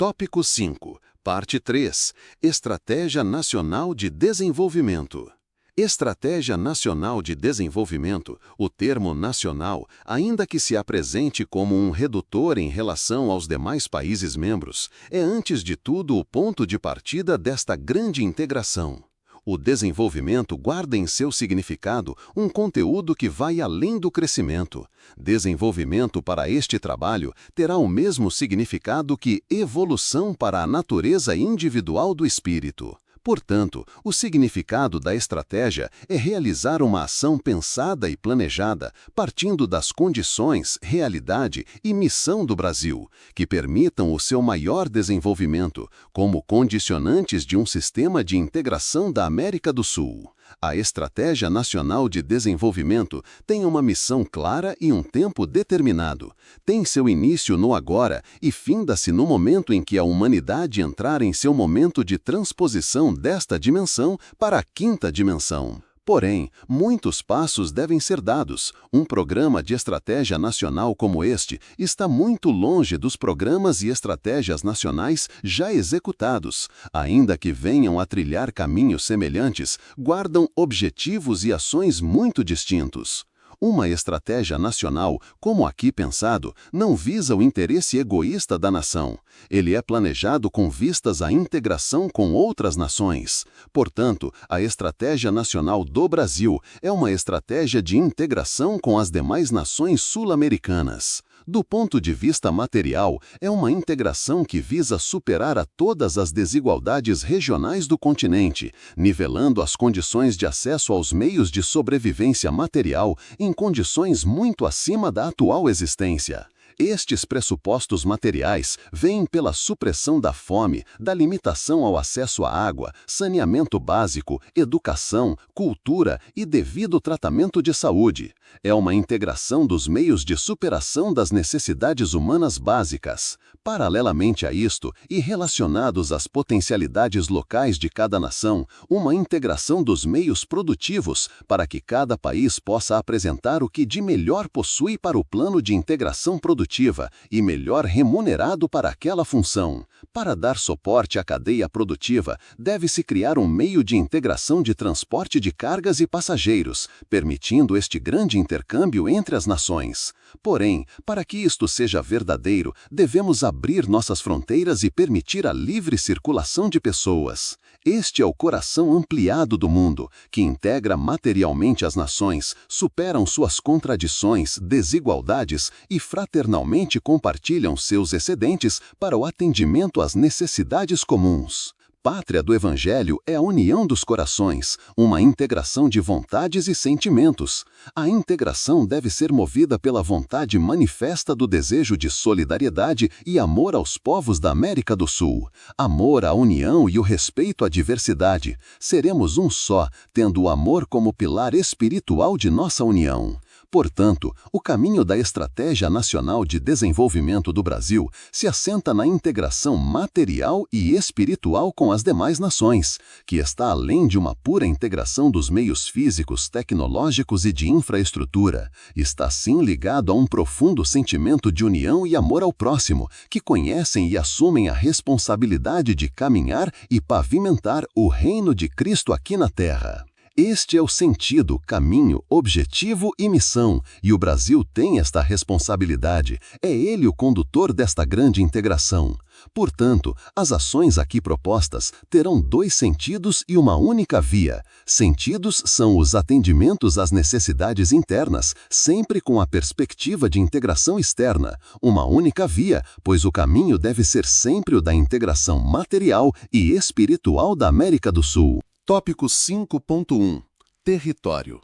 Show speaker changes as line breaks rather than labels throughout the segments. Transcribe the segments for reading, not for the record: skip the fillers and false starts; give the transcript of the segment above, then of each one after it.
Tópico 5, parte 3, Estratégia Nacional de Desenvolvimento. Estratégia Nacional de Desenvolvimento, o termo nacional, ainda que se apresente como um redutor em relação aos demais países membros, é antes de tudo o ponto de partida desta grande integração. O desenvolvimento guarda em seu significado um conteúdo que vai além do crescimento. Desenvolvimento para este trabalho terá o mesmo significado que evolução para a natureza individual do espírito. Portanto, o significado da estratégia é realizar uma ação pensada e planejada, partindo das condições, realidade e missão do Brasil, que permitam o seu maior desenvolvimento, como condicionantes de um sistema de integração da América do Sul. A Estratégia Nacional de Desenvolvimento tem uma missão clara e um tempo determinado. Tem seu início no agora e finda-se no momento em que a humanidade entrar em seu momento de transposição desta dimensão para a quinta dimensão. Porém, muitos passos devem ser dados. Um programa de estratégia nacional como este está muito longe dos programas e estratégias nacionais já executados. Ainda que venham a trilhar caminhos semelhantes, guardam objetivos e ações muito distintos. Uma estratégia nacional, como aqui pensado, não visa o interesse egoísta da nação. Ele é planejado com vistas à integração com outras nações. Portanto, a Estratégia Nacional do Brasil é uma estratégia de integração com as demais nações sul-americanas. Do ponto de vista material, é uma integração que visa superar a todas as desigualdades regionais do continente, nivelando as condições de acesso aos meios de sobrevivência material em condições muito acima da atual existência. Estes pressupostos materiais vêm pela supressão da fome, da limitação ao acesso à água, saneamento básico, educação, cultura e devido tratamento de saúde. É uma integração dos meios de superação das necessidades humanas básicas. Paralelamente a isto, e relacionados às potencialidades locais de cada nação, uma integração dos meios produtivos para que cada país possa apresentar o que de melhor possui para o plano de integração produtiva e melhor remunerado para aquela função. Para dar suporte à cadeia produtiva, deve-se criar um meio de integração de transporte de cargas e passageiros, permitindo este grande intercâmbio entre as nações. Porém, para que isto seja verdadeiro, devemos abrir nossas fronteiras e permitir a livre circulação de pessoas. Este é o coração ampliado do mundo, que integra materialmente as nações, superam suas contradições, desigualdades e fraternalmente compartilham seus excedentes para o atendimento às necessidades comuns. Pátria do Evangelho é a união dos corações, uma integração de vontades e sentimentos. A integração deve ser movida pela vontade manifesta do desejo de solidariedade e amor aos povos da América do Sul. Amor à união e o respeito à diversidade. Seremos um só, tendo o amor como pilar espiritual de nossa união. Portanto, o caminho da Estratégia Nacional de Desenvolvimento do Brasil se assenta na integração material e espiritual com as demais nações, que está além de uma pura integração dos meios físicos, tecnológicos e de infraestrutura. Está sim ligado a um profundo sentimento de união e amor ao próximo, que conhecem e assumem a responsabilidade de caminhar e pavimentar o reino de Cristo aqui na Terra. Este é o sentido, caminho, objetivo e missão, e o Brasil tem esta responsabilidade. É ele o condutor desta grande integração. Portanto, as ações aqui propostas terão dois sentidos e uma única via. Sentidos são os atendimentos às necessidades internas, sempre com a perspectiva de integração externa. Uma única via, pois o caminho deve ser sempre o da integração material e espiritual da América do Sul.
Tópico 5.1 Território.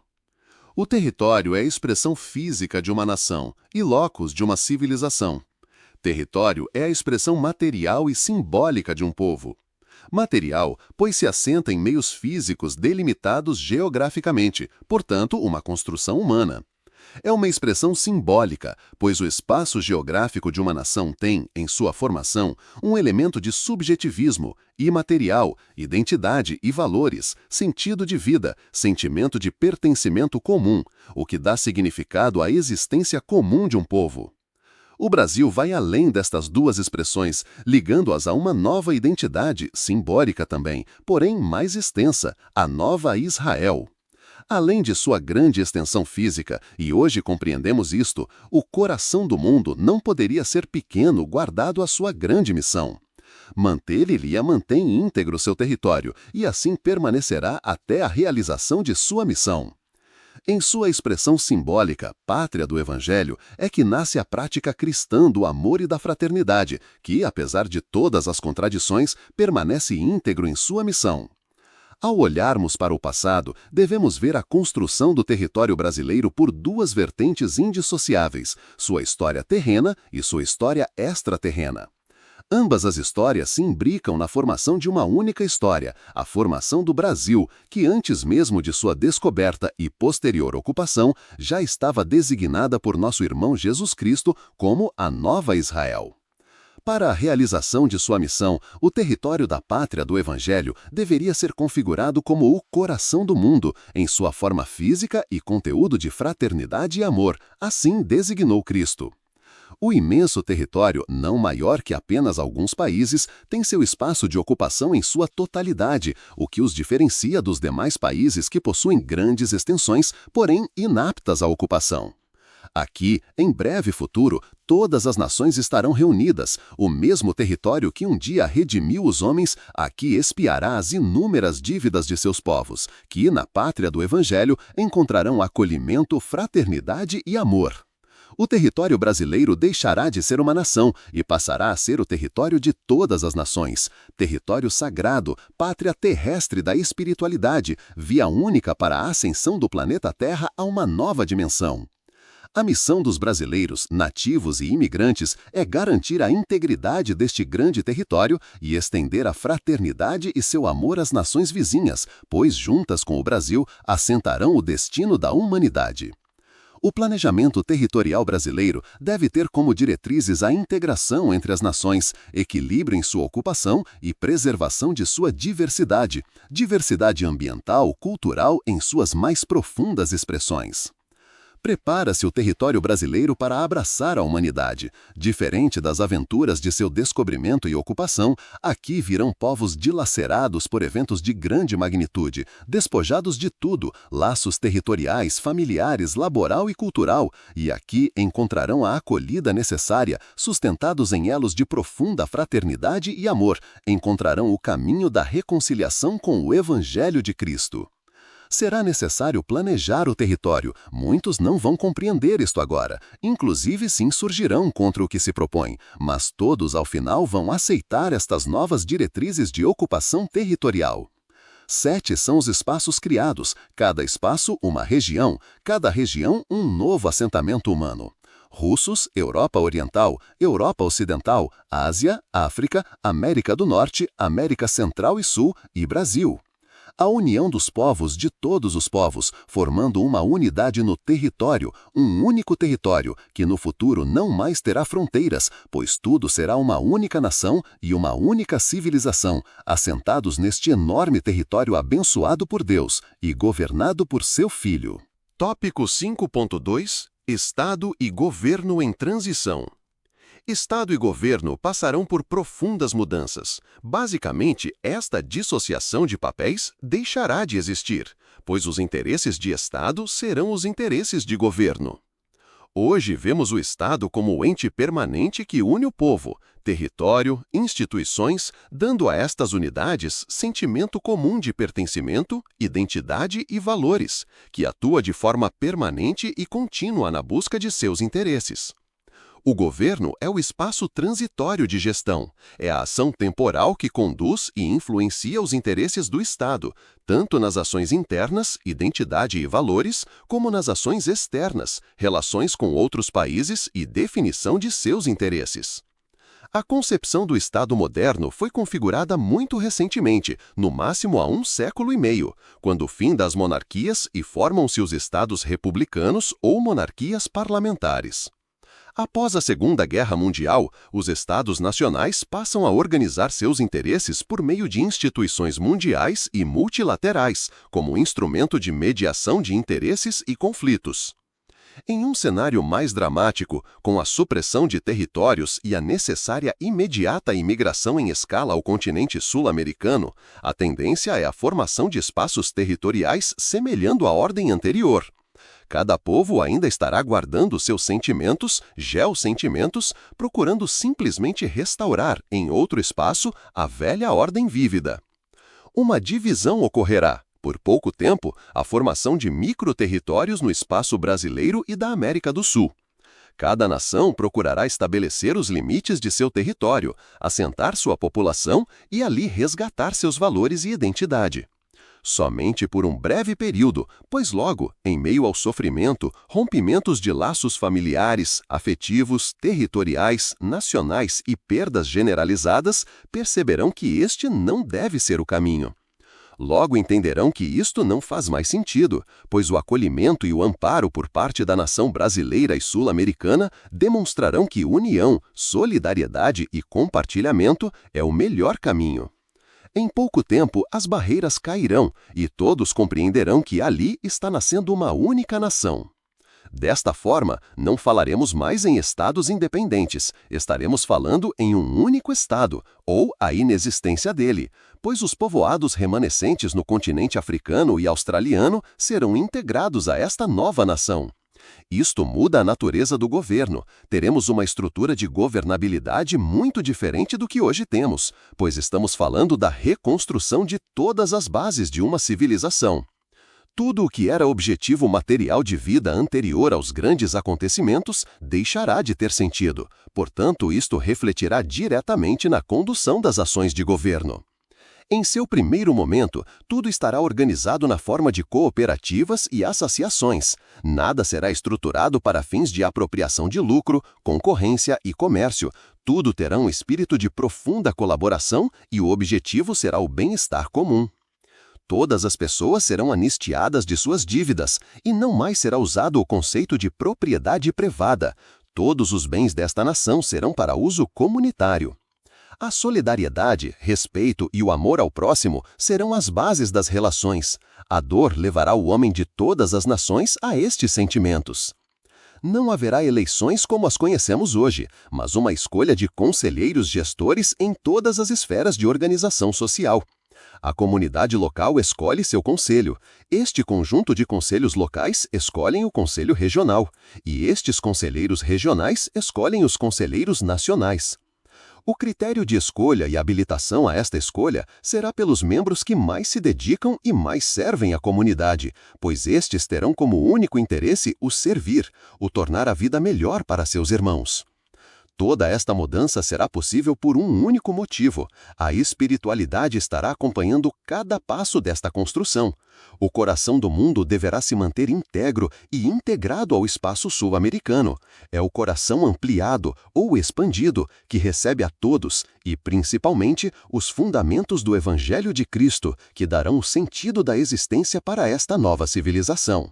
O território é a expressão física de uma nação e locus de uma civilização. Território é a expressão material e simbólica de um povo. Material, pois se assenta em meios físicos delimitados geograficamente, portanto, uma construção humana. É uma expressão simbólica, pois o espaço geográfico de uma nação tem, em sua formação, um elemento de subjetivismo, imaterial, identidade e valores, sentido de vida, sentimento de pertencimento comum, o que dá significado à existência comum de um povo. O Brasil vai além destas duas expressões, ligando-as a uma nova identidade, simbólica também, porém mais extensa, a Nova Israel. Além de sua grande extensão física, e hoje compreendemos isto, o coração do mundo não poderia ser pequeno guardado a sua grande missão. Manter-lhe-ia mantém íntegro seu território, e assim permanecerá até a realização de sua missão. Em sua expressão simbólica, pátria do Evangelho, é que nasce a prática cristã do amor e da fraternidade, que, apesar de todas as contradições, permanece íntegro em sua missão. Ao olharmos para o passado, devemos ver a construção do território brasileiro por duas vertentes indissociáveis, sua história terrena e sua história extraterrena. Ambas as histórias se imbricam na formação de uma única história, a formação do Brasil, que antes mesmo de sua descoberta e posterior ocupação, já estava designada por nosso irmão Jesus Cristo como a Nova Israel. Para a realização de sua missão, o território da pátria do Evangelho deveria ser configurado como o coração do mundo, em sua forma física e conteúdo de fraternidade e amor, assim designou Cristo. O imenso território, não maior que apenas alguns países, tem seu espaço de ocupação em sua totalidade, o que os diferencia dos demais países que possuem grandes extensões, porém inaptas à ocupação. Aqui, em breve futuro, todas as nações estarão reunidas. O mesmo território que um dia redimiu os homens, aqui expiará as inúmeras dívidas de seus povos, que, na pátria do Evangelho, encontrarão acolhimento, fraternidade e amor. O território brasileiro deixará de ser uma nação e passará a ser o território de todas as nações, território sagrado, pátria terrestre da espiritualidade, via única para a ascensão do planeta Terra a uma nova dimensão. A missão dos brasileiros, nativos e imigrantes, é garantir a integridade deste grande território e estender a fraternidade e seu amor às nações vizinhas, pois juntas com o Brasil assentarão o destino da humanidade. O planejamento territorial brasileiro deve ter como diretrizes a integração entre as nações, equilíbrio em sua ocupação e preservação de sua diversidade, diversidade ambiental, cultural em suas mais profundas expressões. Prepara-se o território brasileiro para abraçar a humanidade. Diferente das aventuras de seu descobrimento e ocupação, aqui virão povos dilacerados por eventos de grande magnitude, despojados de tudo, laços territoriais, familiares, laboral e cultural, e aqui encontrarão a acolhida necessária, sustentados em elos de profunda fraternidade e amor, encontrarão o caminho da reconciliação com o Evangelho de Cristo. Será necessário planejar o território. Muitos não vão compreender isto agora. Inclusive se insurgirão contra o que se propõe. Mas todos, ao final, vão aceitar estas novas diretrizes de ocupação territorial. 7 são os espaços criados, cada espaço uma região, cada região um novo assentamento humano. Russos, Europa Oriental, Europa Ocidental, Ásia, África, América do Norte, América Central e Sul e Brasil. A união dos povos de todos os povos, formando uma unidade no território, um único território, que no futuro não mais terá fronteiras, pois tudo será uma única nação e uma única civilização, assentados neste enorme território abençoado por Deus e governado por seu Filho.
Tópico 5.2 Estado e Governo em Transição. Estado e governo passarão por profundas mudanças. Basicamente, esta dissociação de papéis deixará de existir, pois os interesses de Estado serão os interesses de governo. Hoje vemos o Estado como o ente permanente que une o povo, território, instituições, dando a estas unidades sentimento comum de pertencimento, identidade e valores, que atua de forma permanente e contínua na busca de seus interesses. O governo é o espaço transitório de gestão, é a ação temporal que conduz e influencia os interesses do Estado, tanto nas ações internas, identidade e valores, como nas ações externas, relações com outros países e definição de seus interesses. A concepção do Estado moderno foi configurada muito recentemente, no máximo há 1 século e meio, quando o fim das monarquias e formam-se os Estados republicanos ou monarquias parlamentares. Após a Segunda Guerra Mundial, os Estados nacionais passam a organizar seus interesses por meio de instituições mundiais e multilaterais, como instrumento de mediação de interesses e conflitos.
Em um cenário mais dramático, com a supressão de territórios e a necessária imediata imigração em escala ao continente sul-americano, a tendência é a formação de espaços territoriais semelhando à ordem anterior. Cada povo ainda estará guardando seus sentimentos, geossentimentos, procurando simplesmente restaurar, em outro espaço, a velha ordem vívida. Uma divisão ocorrerá, por pouco tempo, a formação de microterritórios no espaço brasileiro e da América do Sul. Cada nação procurará estabelecer os limites de seu território, assentar sua população e ali resgatar seus valores e identidade. Somente por um breve período, pois logo, em meio ao sofrimento, rompimentos de laços familiares, afetivos, territoriais, nacionais e perdas generalizadas, perceberão que este não deve ser o caminho. Logo entenderão que isto não faz mais sentido, pois o acolhimento e o amparo por parte da nação brasileira e sul-americana demonstrarão que união, solidariedade e compartilhamento é o melhor caminho. Em pouco tempo, as barreiras cairão e todos compreenderão que ali está nascendo uma única nação. Desta forma, não falaremos mais em estados independentes, estaremos falando em um único estado, ou a inexistência dele, pois os povoados remanescentes no continente africano e australiano serão integrados a esta nova nação. Isto muda a natureza do governo. Teremos uma estrutura de governabilidade muito diferente do que hoje temos, pois estamos falando da reconstrução de todas as bases de uma civilização. Tudo o que era objetivo material de vida anterior aos grandes acontecimentos deixará de ter sentido. Portanto, isto refletirá diretamente na condução das ações de governo. Em seu primeiro momento, tudo estará organizado na forma de cooperativas e associações. Nada será estruturado para fins de apropriação de lucro, concorrência e comércio. Tudo terá um espírito de profunda colaboração e o objetivo será o bem-estar comum. Todas as pessoas serão anistiadas de suas dívidas e não mais será usado o conceito de propriedade privada. Todos os bens desta nação serão para uso comunitário. A solidariedade, respeito e o amor ao próximo serão as bases das relações. A dor levará o homem de todas as nações a estes sentimentos. Não haverá eleições como as conhecemos hoje, mas uma escolha de conselheiros gestores em todas as esferas de organização social. A comunidade local escolhe seu conselho. Este conjunto de conselhos locais escolhem o conselho regional. E estes conselheiros regionais escolhem os conselheiros nacionais. O critério de escolha e habilitação a esta escolha será pelos membros que mais se dedicam e mais servem à comunidade, pois estes terão como único interesse o servir, o tornar a vida melhor para seus irmãos. Toda esta mudança será possível por um único motivo. A espiritualidade estará acompanhando cada passo desta construção. O coração do mundo deverá se manter íntegro e integrado ao espaço sul-americano. É o coração ampliado ou expandido que recebe a todos e, principalmente, os fundamentos do Evangelho de Cristo, que darão o sentido da existência para esta nova civilização.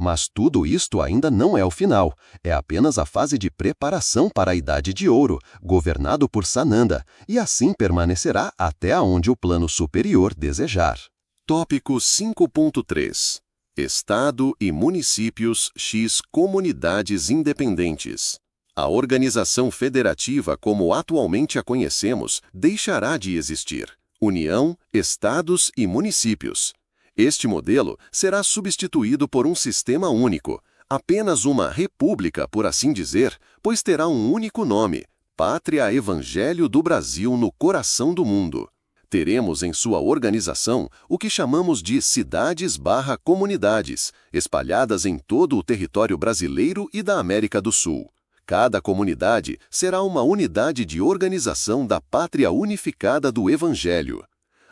Mas tudo isto ainda não é o final, é apenas a fase de preparação para a Idade de Ouro, governado por Sananda, e assim permanecerá até aonde o plano superior desejar. Tópico 5.3 Estado e municípios x comunidades independentes. A organização federativa como atualmente a conhecemos deixará de existir. União, estados e municípios. Este modelo será substituído por um sistema único, apenas uma república, por assim dizer, pois terá um único nome, Pátria Evangelho do Brasil no coração do mundo. Teremos em sua organização o que chamamos de cidades/comunidades, espalhadas em todo o território brasileiro e da América do Sul. Cada comunidade será uma unidade de organização da Pátria Unificada do Evangelho.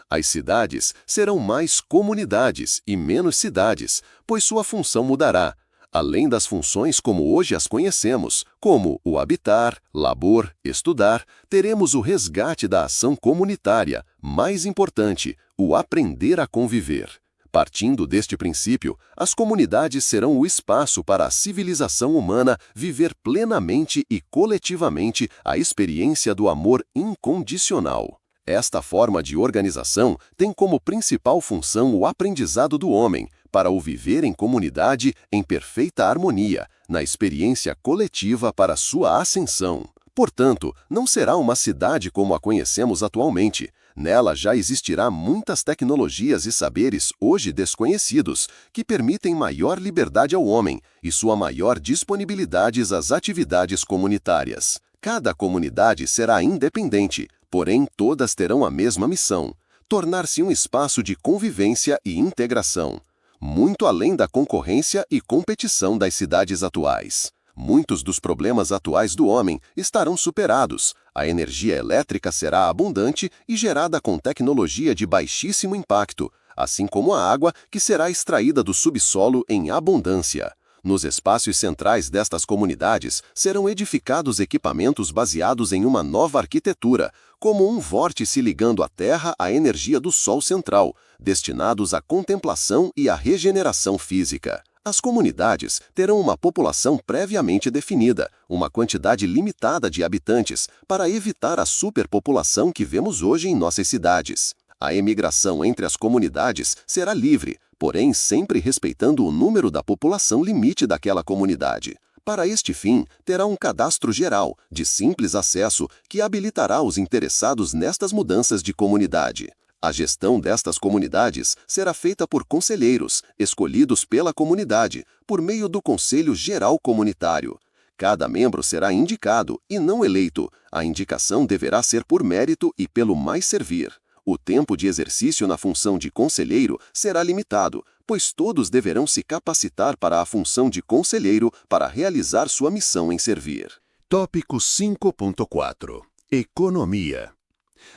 As cidades serão mais comunidades e menos cidades, pois sua função mudará, além das funções como hoje as conhecemos, como o habitar, labor, estudar, teremos o resgate da ação comunitária, mais importante, o aprender a conviver. Partindo deste princípio, as comunidades serão o espaço para a civilização humana viver plenamente e coletivamente a experiência do amor incondicional. Esta forma de organização tem como principal função o aprendizado do homem, para o viver em comunidade em perfeita harmonia, na experiência coletiva para sua ascensão. Portanto, não será uma cidade como a conhecemos atualmente. Nela já existirá muitas tecnologias e saberes hoje desconhecidos, que permitem maior liberdade ao homem e sua maior disponibilidade às atividades comunitárias. Cada comunidade será independente, porém todas terão a mesma missão: tornar-se um espaço de convivência e integração, muito além da concorrência e competição das cidades atuais. Muitos dos problemas atuais do homem estarão superados. A energia elétrica será abundante e gerada com tecnologia de baixíssimo impacto, assim como a água que será extraída do subsolo em abundância. Nos espaços centrais destas comunidades serão edificados equipamentos baseados em uma nova arquitetura, como um vórtice ligando a Terra à energia do Sol central, destinados à contemplação e à regeneração física. As comunidades terão uma população previamente definida, uma quantidade limitada de habitantes, para evitar a superpopulação que vemos hoje em nossas cidades. A emigração entre as comunidades será livre, porém sempre respeitando o número da população limite daquela comunidade. Para este fim, terá um cadastro geral, de simples acesso, que habilitará os interessados nestas mudanças de comunidade. A gestão destas comunidades será feita por conselheiros, escolhidos pela comunidade, por meio do Conselho Geral Comunitário. Cada membro será indicado e não eleito. A indicação deverá ser por mérito e pelo mais servir. O tempo de exercício na função de conselheiro será limitado, pois todos deverão se capacitar para a função de conselheiro para realizar sua missão em servir.
Tópico 5.4 – Economia.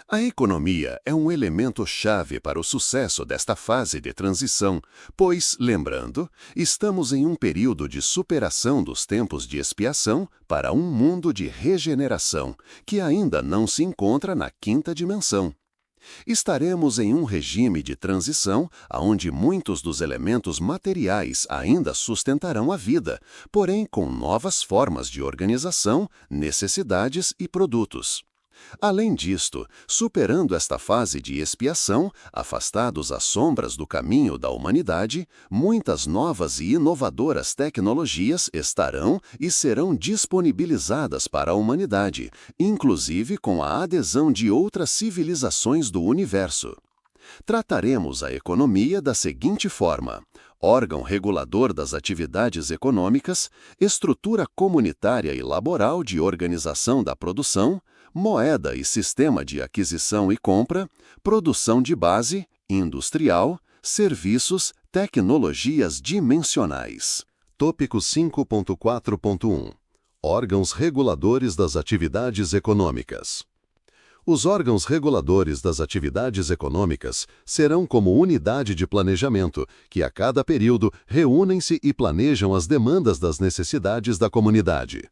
A economia é um elemento-chave para o sucesso desta fase de transição, pois, lembrando, estamos em um período de superação dos tempos de expiação para um mundo de regeneração, que ainda não se encontra na quinta dimensão. Estaremos em um regime de transição onde muitos dos elementos materiais ainda sustentarão a vida, porém com novas formas de organização, necessidades e produtos. Além disto, superando esta fase de expiação, afastados às sombras do caminho da humanidade, muitas novas e inovadoras tecnologias estarão e serão disponibilizadas para a humanidade, inclusive com a adesão de outras civilizações do universo. Trataremos a economia da seguinte forma: órgão regulador das atividades econômicas, estrutura comunitária e laboral de organização da produção, moeda e sistema de aquisição e compra, produção de base, industrial, serviços, tecnologias dimensionais. Tópico 5.4.1 – Órgãos reguladores das atividades econômicas. Os órgãos reguladores das atividades econômicas serão como unidade de planejamento, que a cada período reúnem-se e planejam as demandas das necessidades da comunidade.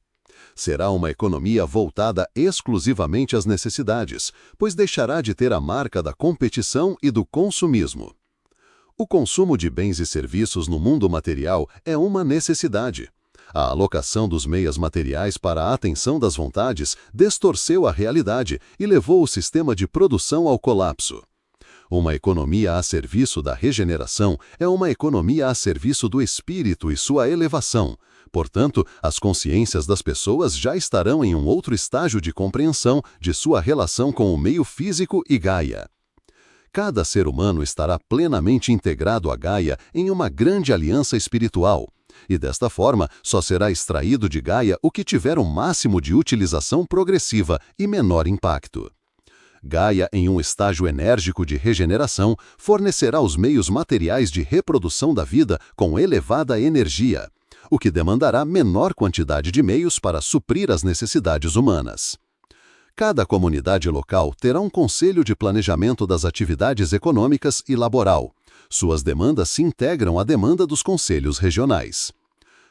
Será uma economia voltada exclusivamente às necessidades, pois deixará de ter a marca da competição e do consumismo. O consumo de bens e serviços no mundo material é uma necessidade. A alocação dos meios materiais para a atenção das vontades distorceu a realidade e levou o sistema de produção ao colapso. Uma economia a serviço da regeneração é uma economia a serviço do espírito e sua elevação. Portanto, as consciências das pessoas já estarão em um outro estágio de compreensão de sua relação com o meio físico e Gaia. Cada ser humano estará plenamente integrado a Gaia em uma grande aliança espiritual. E desta forma, só será extraído de Gaia o que tiver um máximo de utilização progressiva e menor impacto. Gaia, em um estágio enérgico de regeneração, fornecerá os meios materiais de reprodução da vida com elevada energia, o que demandará menor quantidade de meios para suprir as necessidades humanas. Cada comunidade local terá um conselho de planejamento das atividades econômicas e laboral. Suas demandas se integram à demanda dos conselhos regionais.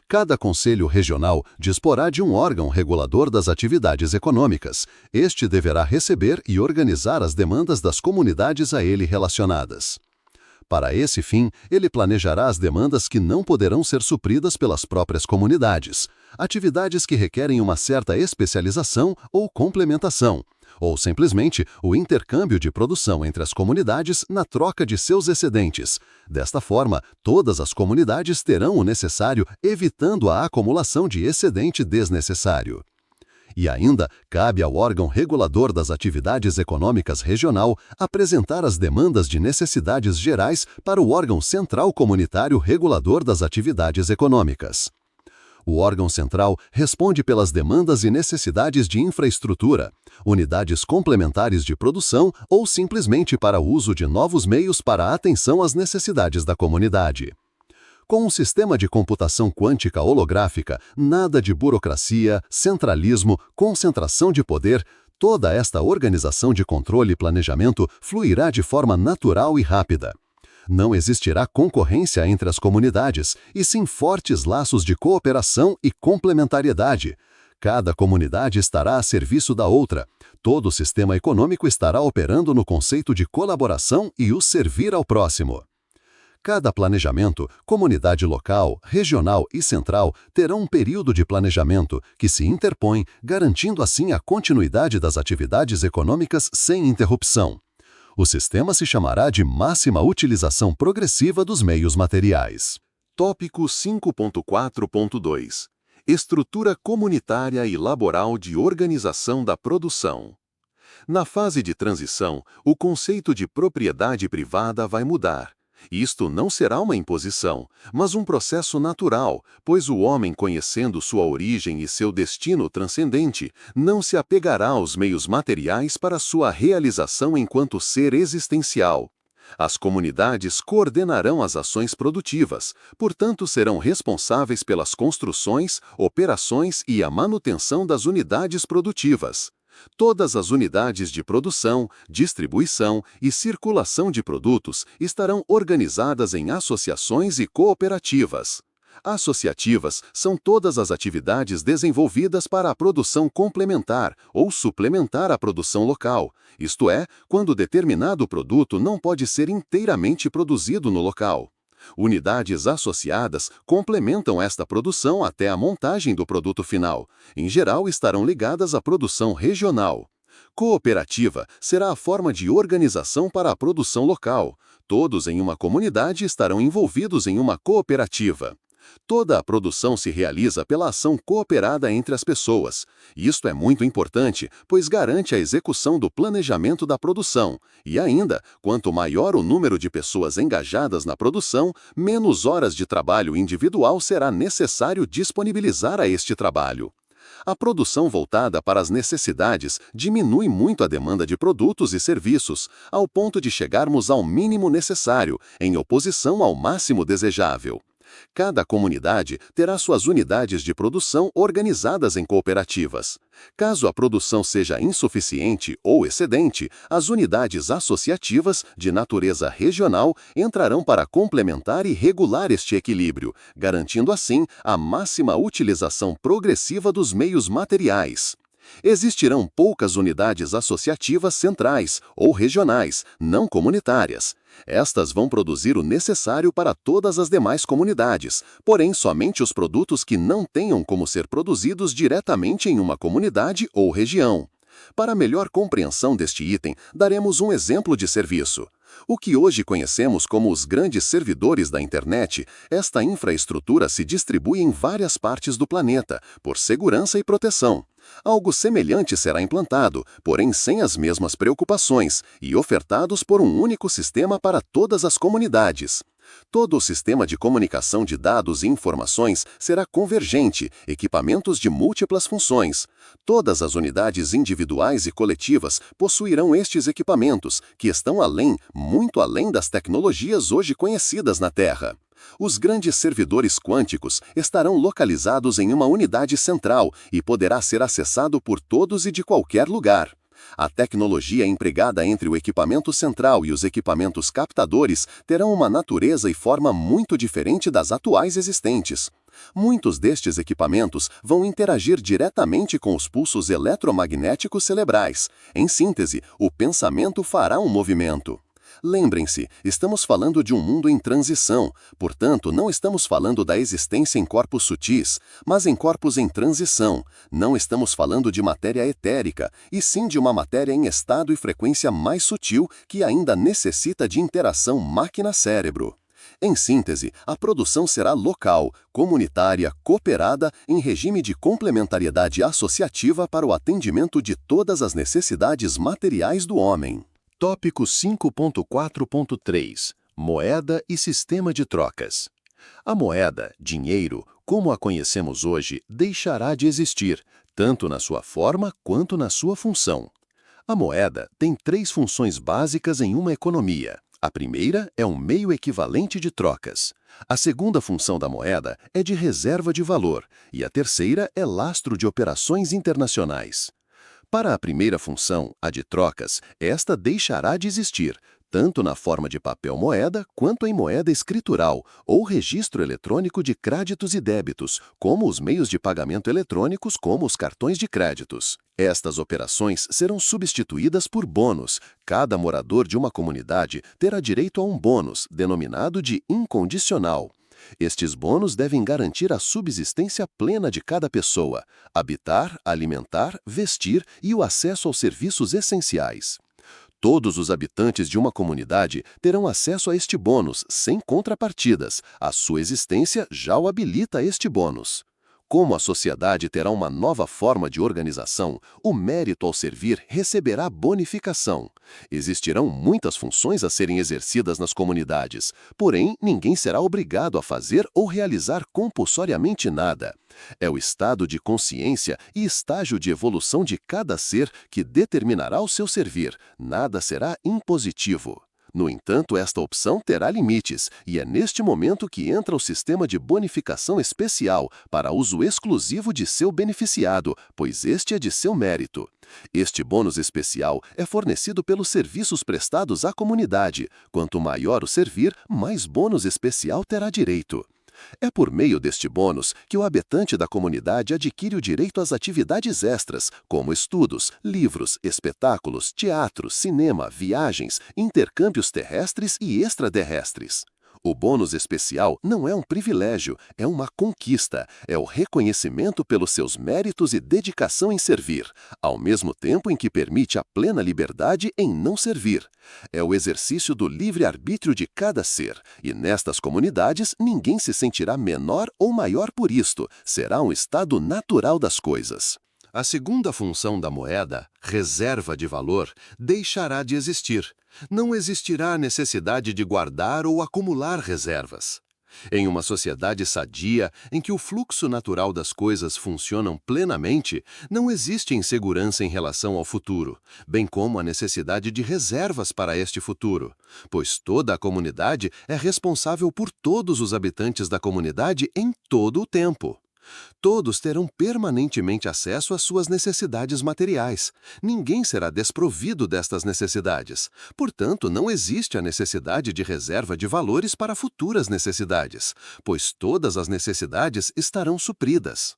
Cada conselho regional disporá de um órgão regulador das atividades econômicas. Este deverá receber e organizar as demandas das comunidades a ele relacionadas. Para esse fim, ele planejará as demandas que não poderão ser supridas pelas próprias comunidades, atividades que requerem uma certa especialização ou complementação,
ou simplesmente o intercâmbio de produção entre as comunidades na troca de seus excedentes. Desta forma, todas as comunidades terão o necessário, evitando a acumulação de excedente desnecessário. E ainda, cabe ao órgão regulador das atividades econômicas regional apresentar as demandas de necessidades gerais para o órgão central comunitário regulador das atividades econômicas. O órgão central responde pelas demandas e necessidades de infraestrutura, unidades complementares de produção ou simplesmente para o uso de novos meios para a atenção às necessidades da comunidade. Com um sistema de computação quântica holográfica, nada de burocracia, centralismo, concentração de poder, toda esta organização de controle e planejamento fluirá de forma natural e rápida. Não existirá concorrência entre as comunidades, e sim fortes laços de cooperação e complementariedade. Cada comunidade estará a serviço da outra. Todo o sistema econômico estará operando no conceito de colaboração e o servir ao próximo. Cada planejamento, comunidade local, regional e central, terão um período de planejamento que se interpõe, garantindo assim a continuidade das atividades econômicas sem interrupção. O sistema se chamará de máxima utilização progressiva dos meios materiais.
Tópico 5.4.2 Estrutura comunitária e laboral de organização da produção. Na fase de transição, o conceito de propriedade privada vai mudar. Isto não será uma imposição, mas um processo natural, pois o homem, conhecendo sua origem e seu destino transcendente, não se apegará aos meios materiais para sua realização enquanto ser existencial. As comunidades coordenarão as ações produtivas, portanto serão responsáveis pelas construções, operações e a manutenção das unidades produtivas. Todas as unidades de produção, distribuição e circulação de produtos estarão organizadas em associações e cooperativas. Associativas são todas as atividades desenvolvidas para a produção complementar ou suplementar à produção local, isto é, quando determinado produto não pode ser inteiramente produzido no local. Unidades associadas complementam esta produção até a montagem do produto final. Em geral, estarão ligadas à produção regional. Cooperativa será a forma de organização para a produção local. Todos em uma comunidade estarão envolvidos em uma cooperativa. Toda a produção se realiza pela ação cooperada entre as pessoas. Isto é muito importante, pois garante a execução do planejamento da produção. E ainda, quanto maior o número de pessoas engajadas na produção, menos horas de trabalho individual será necessário disponibilizar a este trabalho. A produção voltada para as necessidades diminui muito a demanda de produtos e serviços, ao ponto de chegarmos ao mínimo necessário, em oposição ao máximo desejável. Cada comunidade terá suas unidades de produção organizadas em cooperativas. Caso a produção seja insuficiente ou excedente, as unidades associativas, de natureza regional, entrarão para complementar e regular este equilíbrio, garantindo assim a máxima utilização progressiva dos meios materiais. Existirão poucas unidades associativas centrais ou regionais, não comunitárias. Estas vão produzir o necessário para todas as demais comunidades, porém somente os produtos que não tenham como ser produzidos diretamente em uma comunidade ou região. Para melhor compreensão deste item, daremos um exemplo de serviço. O que hoje conhecemos como os grandes servidores da internet, esta infraestrutura se distribui em várias partes do planeta, por segurança e proteção. Algo semelhante será implantado, porém sem as mesmas preocupações, e ofertados por um único sistema para todas as comunidades. Todo o sistema de comunicação de dados e informações será convergente, equipamentos de múltiplas funções. Todas as unidades individuais e coletivas possuirão estes equipamentos, que estão além, muito além das tecnologias hoje conhecidas na Terra. Os grandes servidores quânticos estarão localizados em uma unidade central e poderá ser acessado por todos e de qualquer lugar. A tecnologia empregada entre o equipamento central e os equipamentos captadores terão uma natureza e forma muito diferente das atuais existentes. Muitos destes equipamentos vão interagir diretamente com os pulsos eletromagnéticos cerebrais. Em síntese, o pensamento fará um movimento.
Lembrem-se, estamos falando de um mundo em transição, portanto, não estamos falando da existência em corpos sutis, mas em corpos em transição. Não estamos falando de matéria etérica, e sim de uma matéria em estado e frequência mais sutil que ainda necessita de interação máquina-cérebro. Em síntese, a produção será local, comunitária, cooperada, em regime de complementariedade associativa para o atendimento de todas as necessidades materiais do homem.
Tópico 5.4.3 Moeda e sistema de trocas. A moeda, dinheiro, como a conhecemos hoje, deixará de existir, tanto na sua forma quanto na sua função. A moeda tem 3 funções básicas em uma economia. A primeira é um meio equivalente de trocas. A segunda função da moeda é de reserva de valor, e a terceira é lastro de operações internacionais. Para a primeira função, a de trocas, esta deixará de existir, tanto na forma de papel-moeda quanto em moeda escritural ou registro eletrônico de créditos e débitos, como os meios de pagamento eletrônicos como os cartões de créditos. Estas operações serão substituídas por bônus. Cada morador de uma comunidade terá direito a um bônus, denominado de incondicional. Estes bônus devem garantir a subsistência plena de cada pessoa, habitar, alimentar, vestir e o acesso aos serviços essenciais. Todos os habitantes de uma comunidade terão acesso a este bônus, sem contrapartidas. A sua existência já o habilita a este bônus. Como a sociedade terá uma nova forma de organização, o mérito ao servir receberá bonificação. Existirão muitas funções a serem exercidas nas comunidades, porém ninguém será obrigado a fazer ou realizar compulsoriamente nada. É o estado de consciência e estágio de evolução de cada ser que determinará o seu servir. Nada será impositivo. No entanto, esta opção terá limites, e é neste momento que entra o sistema de bonificação especial para uso exclusivo de seu beneficiado, pois este é de seu mérito. Este bônus especial é fornecido pelos serviços prestados à comunidade. Quanto maior o servir, mais bônus especial terá direito. É por meio deste bônus que o habitante da comunidade adquire o direito às atividades extras, como estudos, livros, espetáculos, teatro, cinema, viagens, intercâmbios terrestres e extraterrestres. O bônus especial não é um privilégio, é uma conquista, é o reconhecimento pelos seus méritos e dedicação em servir, ao mesmo tempo em que permite a plena liberdade em não servir. É o exercício do livre-arbítrio de cada ser, e nestas comunidades ninguém se sentirá menor ou maior por isto, será um estado natural das coisas. A segunda função da moeda, reserva de valor, deixará de existir. Não existirá a necessidade de guardar ou acumular reservas. Em uma sociedade sadia, em que o fluxo natural das coisas funcionam plenamente, não existe insegurança em relação ao futuro, bem como a necessidade de reservas para este futuro, pois toda a comunidade é responsável por todos os habitantes da comunidade em todo o tempo. Todos terão permanentemente acesso às suas necessidades materiais. Ninguém será desprovido destas necessidades. Portanto, não existe a necessidade de reserva de valores para futuras necessidades, pois todas as necessidades estarão supridas.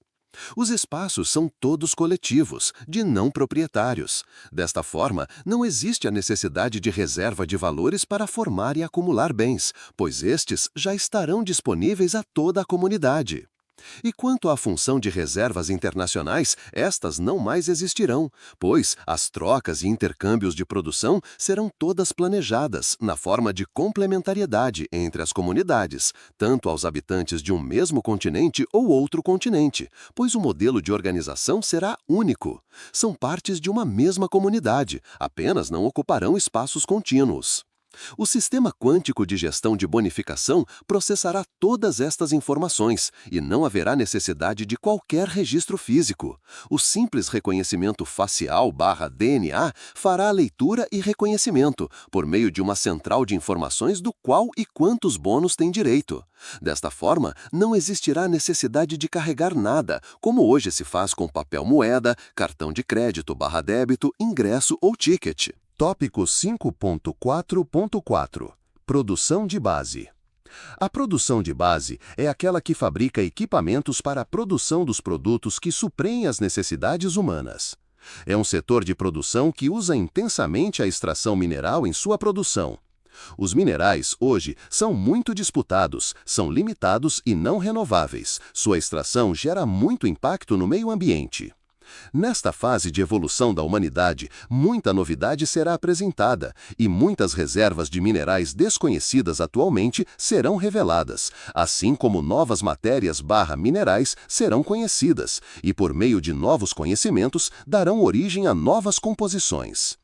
Os espaços são todos coletivos, de não proprietários. Desta forma, não existe a necessidade de reserva de valores para formar e acumular bens, pois estes já estarão disponíveis a toda a comunidade. E quanto à função de reservas internacionais, estas não mais existirão, pois as trocas e intercâmbios de produção serão todas planejadas na forma de complementariedade entre as comunidades, tanto aos habitantes de um mesmo continente ou outro continente, pois o modelo de organização será único. São partes de uma mesma comunidade, apenas não ocuparão espaços contínuos. O sistema quântico de gestão de bonificação processará todas estas informações e não haverá necessidade de qualquer registro físico. O simples reconhecimento facial/DNA fará a leitura e reconhecimento, por meio de uma central de informações do qual e quantos bônus tem direito. Desta forma, não existirá necessidade de carregar nada, como hoje se faz com papel moeda, cartão de crédito/débito, ingresso ou ticket.
Tópico 5.4.4 Produção de base. A produção de base é aquela que fabrica equipamentos para a produção dos produtos que suprem as necessidades humanas. É um setor de produção que usa intensamente a extração mineral em sua produção. Os minerais, hoje, são muito disputados, são limitados e não renováveis. Sua extração gera muito impacto no meio ambiente. Nesta fase de evolução da humanidade, muita novidade será apresentada e muitas reservas de minerais desconhecidas atualmente serão reveladas, assim como novas matérias/minerais serão conhecidas e, por meio de novos conhecimentos, darão origem a novas composições.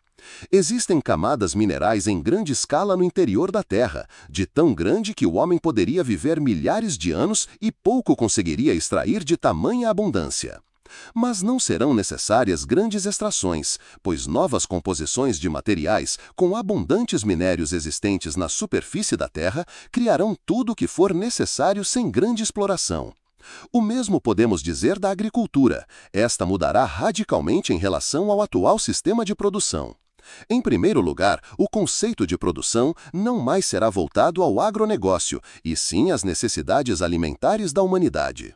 Existem camadas minerais em grande escala no interior da Terra, de tão grande que o homem poderia viver milhares de anos e pouco conseguiria extrair de tamanha abundância. Mas não serão necessárias grandes extrações, pois novas composições de materiais, com abundantes minérios existentes na superfície da Terra, criarão tudo o que for necessário sem grande exploração. O mesmo podemos dizer da agricultura. Esta mudará radicalmente em relação ao atual sistema de produção. Em primeiro lugar, o conceito de produção não mais será voltado ao agronegócio, e sim às necessidades alimentares da humanidade.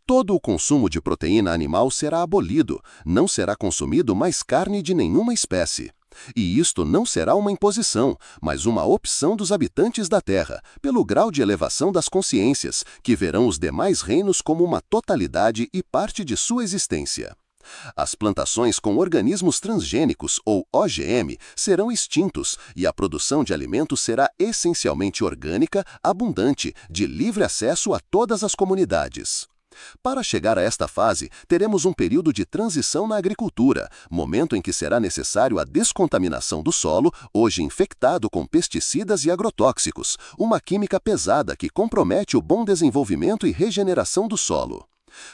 Todo o consumo de proteína animal será abolido, não será consumido mais carne de nenhuma espécie. E isto não será uma imposição, mas uma opção dos habitantes da Terra, pelo grau de elevação das consciências, que verão os demais reinos como uma totalidade e parte de sua existência. As plantações com organismos transgênicos, ou OGM, serão extintos e a produção de alimentos será essencialmente orgânica, abundante, de livre acesso a todas as comunidades. Para chegar a esta fase, teremos um período de transição na agricultura, momento em que será necessário a descontaminação do solo, hoje infectado com pesticidas e agrotóxicos, uma química pesada que compromete o bom desenvolvimento e regeneração do solo.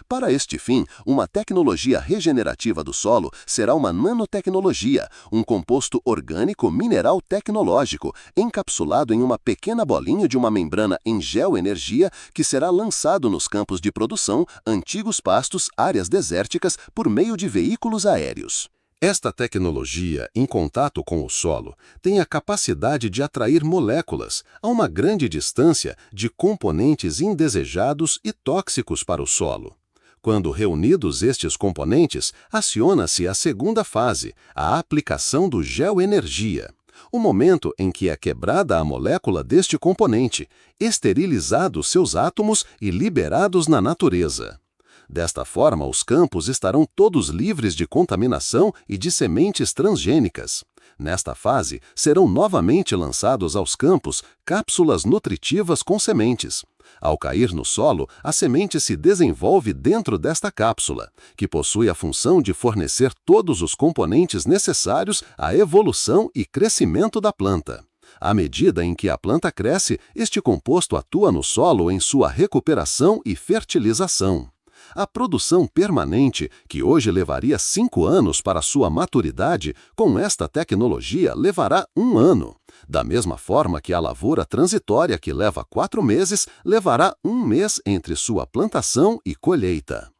Para este fim, uma tecnologia regenerativa do solo será uma nanotecnologia, um composto orgânico mineral tecnológico, encapsulado em uma pequena bolinha de uma membrana em geoenergia que será lançado nos campos de produção, antigos pastos, áreas desérticas, por meio de veículos aéreos.
Esta tecnologia, em contato com o solo, tem a capacidade de atrair moléculas a uma grande distância de componentes indesejados e tóxicos para o solo. Quando reunidos estes componentes, aciona-se a segunda fase, a aplicação do geoenergia. O momento em que é quebrada a molécula deste componente, esterilizados seus átomos e liberados na natureza. Desta forma, os campos estarão todos livres de contaminação e de sementes transgênicas. Nesta fase, serão novamente lançados aos campos cápsulas nutritivas com sementes. Ao cair no solo, a semente se desenvolve dentro desta cápsula, que possui a função de fornecer todos os componentes necessários à evolução e crescimento da planta. À medida em que a planta cresce, este composto atua no solo em sua recuperação e fertilização. A produção permanente, que hoje levaria 5 anos para sua maturidade, com esta tecnologia levará 1 ano. Da mesma forma que a lavoura transitória, que leva 4 meses, levará 1 mês entre sua plantação e colheita.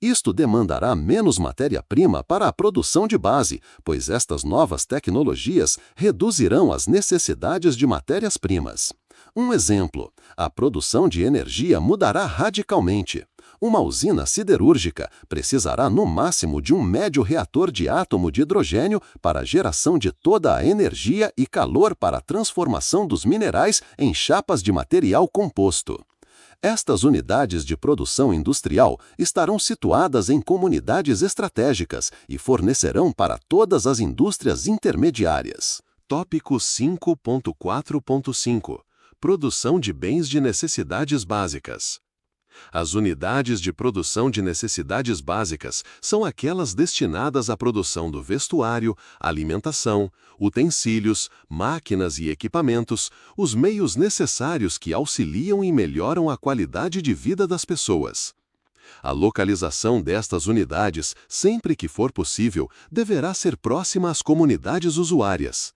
Isto demandará menos matéria-prima para a produção de base, pois estas novas tecnologias reduzirão as necessidades de matérias-primas. Um exemplo: a produção de energia mudará radicalmente. Uma usina siderúrgica precisará no máximo de um médio reator de átomo de hidrogênio para a geração de toda a energia e calor para a transformação dos minerais em chapas de material composto. Estas unidades de produção industrial estarão situadas em comunidades estratégicas e fornecerão para todas as indústrias intermediárias. Tópico 5.4.5 Produção de bens de necessidades básicas. As unidades de produção de necessidades básicas são aquelas destinadas à produção do vestuário, alimentação, utensílios, máquinas e equipamentos, os meios necessários que auxiliam e melhoram a qualidade de vida das pessoas. A localização destas unidades, sempre que for possível, deverá ser próxima às comunidades usuárias.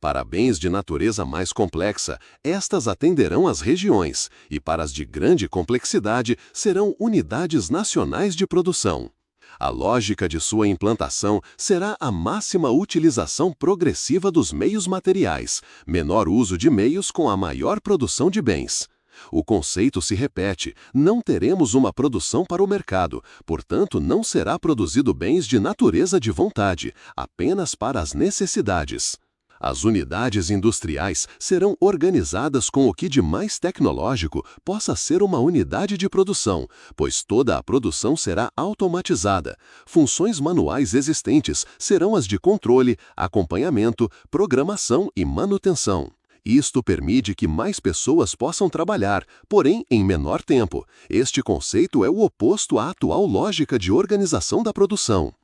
Para bens de natureza mais complexa, estas atenderão às regiões, e para as de grande complexidade, serão unidades nacionais de produção. A lógica de sua implantação será a máxima utilização progressiva dos meios materiais, menor uso de meios com a maior produção de bens. O conceito se repete: não teremos uma produção para o mercado, portanto não será produzido bens de natureza de vontade, apenas para as necessidades.
As unidades industriais serão organizadas com o que de mais tecnológico possa ser uma unidade de produção, pois toda a produção será automatizada. Funções manuais existentes serão as de controle, acompanhamento, programação e manutenção. Isto permite que mais pessoas possam trabalhar, porém em menor tempo. Este conceito é o oposto à atual lógica de organização da produção.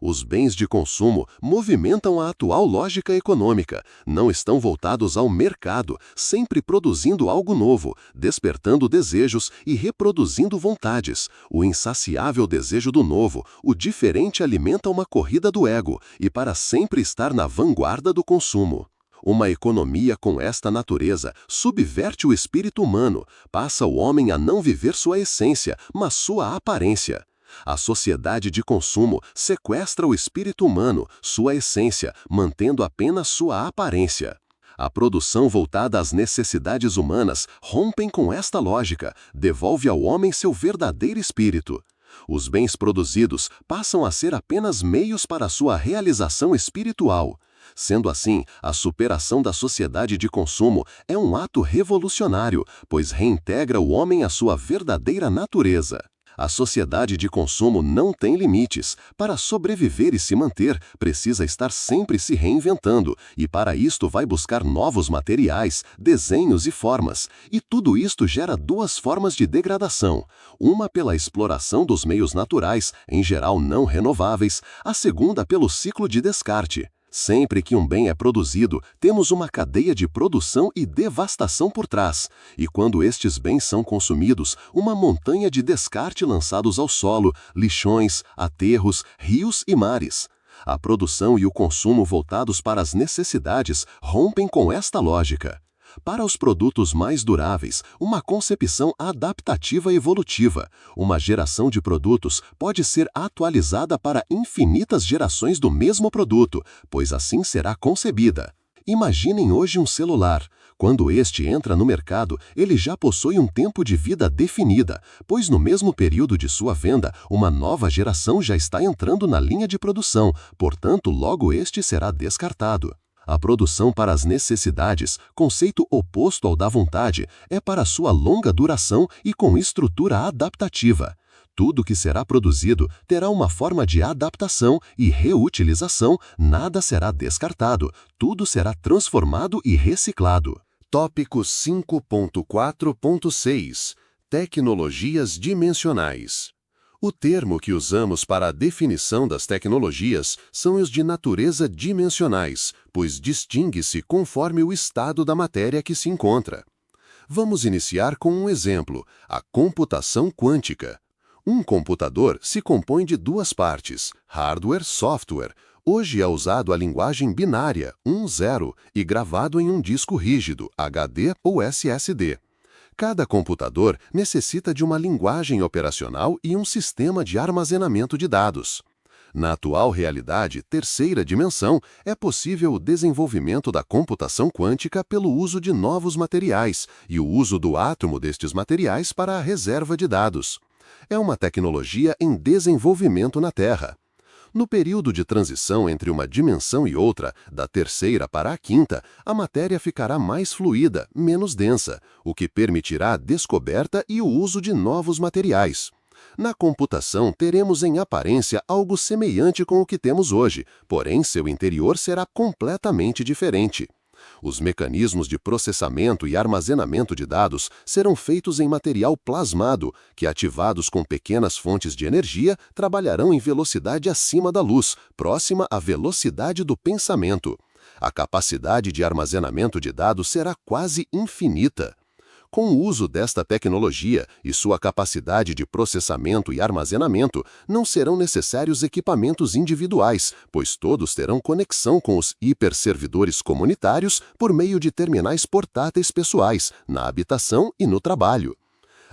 Os bens de consumo movimentam a atual lógica econômica, não estão voltados ao mercado, sempre produzindo algo novo, despertando desejos e reproduzindo vontades. O insaciável desejo do novo, o diferente alimenta uma corrida do ego e para sempre estar na vanguarda do consumo. Uma economia com esta natureza subverte o espírito humano, passa o homem a não viver sua essência, mas sua aparência. A sociedade de consumo sequestra o espírito humano, sua essência, mantendo apenas sua aparência. A produção voltada às necessidades humanas rompe com esta lógica, devolve ao homem seu verdadeiro espírito. Os bens produzidos passam a ser apenas meios para sua realização espiritual. Sendo assim, a superação da sociedade de consumo é um ato revolucionário, pois reintegra o homem à sua verdadeira natureza. A sociedade de consumo não tem limites. Para sobreviver e se manter, precisa estar sempre se reinventando, e para isto vai buscar novos materiais, desenhos e formas. E tudo isto gera duas formas de degradação. Uma pela exploração dos meios naturais, em geral não renováveis, a segunda pelo ciclo de descarte. Sempre que um bem é produzido, temos uma cadeia de produção e devastação por trás. E quando estes bens são consumidos, uma montanha de descarte lançados ao solo, lixões, aterros, rios e mares. A produção e o consumo voltados para as necessidades rompem com esta lógica. Para os produtos mais duráveis, uma concepção adaptativa evolutiva. Uma geração de produtos pode ser atualizada para infinitas gerações do mesmo produto, pois assim será concebida. Imaginem hoje um celular. Quando este entra no mercado, ele já possui um tempo de vida definida, pois no mesmo período de sua venda, uma nova geração já está entrando na linha de produção, portanto, logo este será descartado. A produção para as necessidades, conceito oposto ao da vontade, é para sua longa duração e com estrutura adaptativa. Tudo que será produzido terá uma forma de adaptação e reutilização, nada será descartado, tudo será transformado e reciclado. Tópico 5.4.6 Tecnologias dimensionais. O termo que usamos para a definição das tecnologias são os de natureza dimensionais, pois distingue-se conforme o estado da matéria que se encontra. Vamos iniciar com um exemplo, a computação quântica. Um computador se compõe de duas partes, hardware e software. Hoje é usado a linguagem binária, 1-0, e gravado em um disco rígido, HD ou SSD. Cada computador necessita de uma linguagem operacional e um sistema de armazenamento de dados. Na atual realidade, terceira dimensão, é possível o desenvolvimento da computação quântica pelo uso de novos materiais e o uso do átomo destes materiais para a reserva de dados. É uma tecnologia em desenvolvimento na Terra. No período de transição entre uma dimensão e outra, da terceira para a quinta, a matéria ficará mais fluida, menos densa, o que permitirá a descoberta e o uso de novos materiais. Na computação, teremos em aparência algo semelhante com o que temos hoje, porém seu interior será completamente diferente. Os mecanismos de processamento e armazenamento de dados serão feitos em material plasmado, que, ativados com pequenas fontes de energia, trabalharão em velocidade acima da luz, próxima à velocidade do pensamento. A capacidade de armazenamento de dados será quase infinita. Com o uso desta tecnologia e sua capacidade de processamento e armazenamento, não serão necessários equipamentos individuais, pois todos terão conexão com os hiperservidores comunitários por meio de terminais portáteis pessoais, na habitação e no trabalho.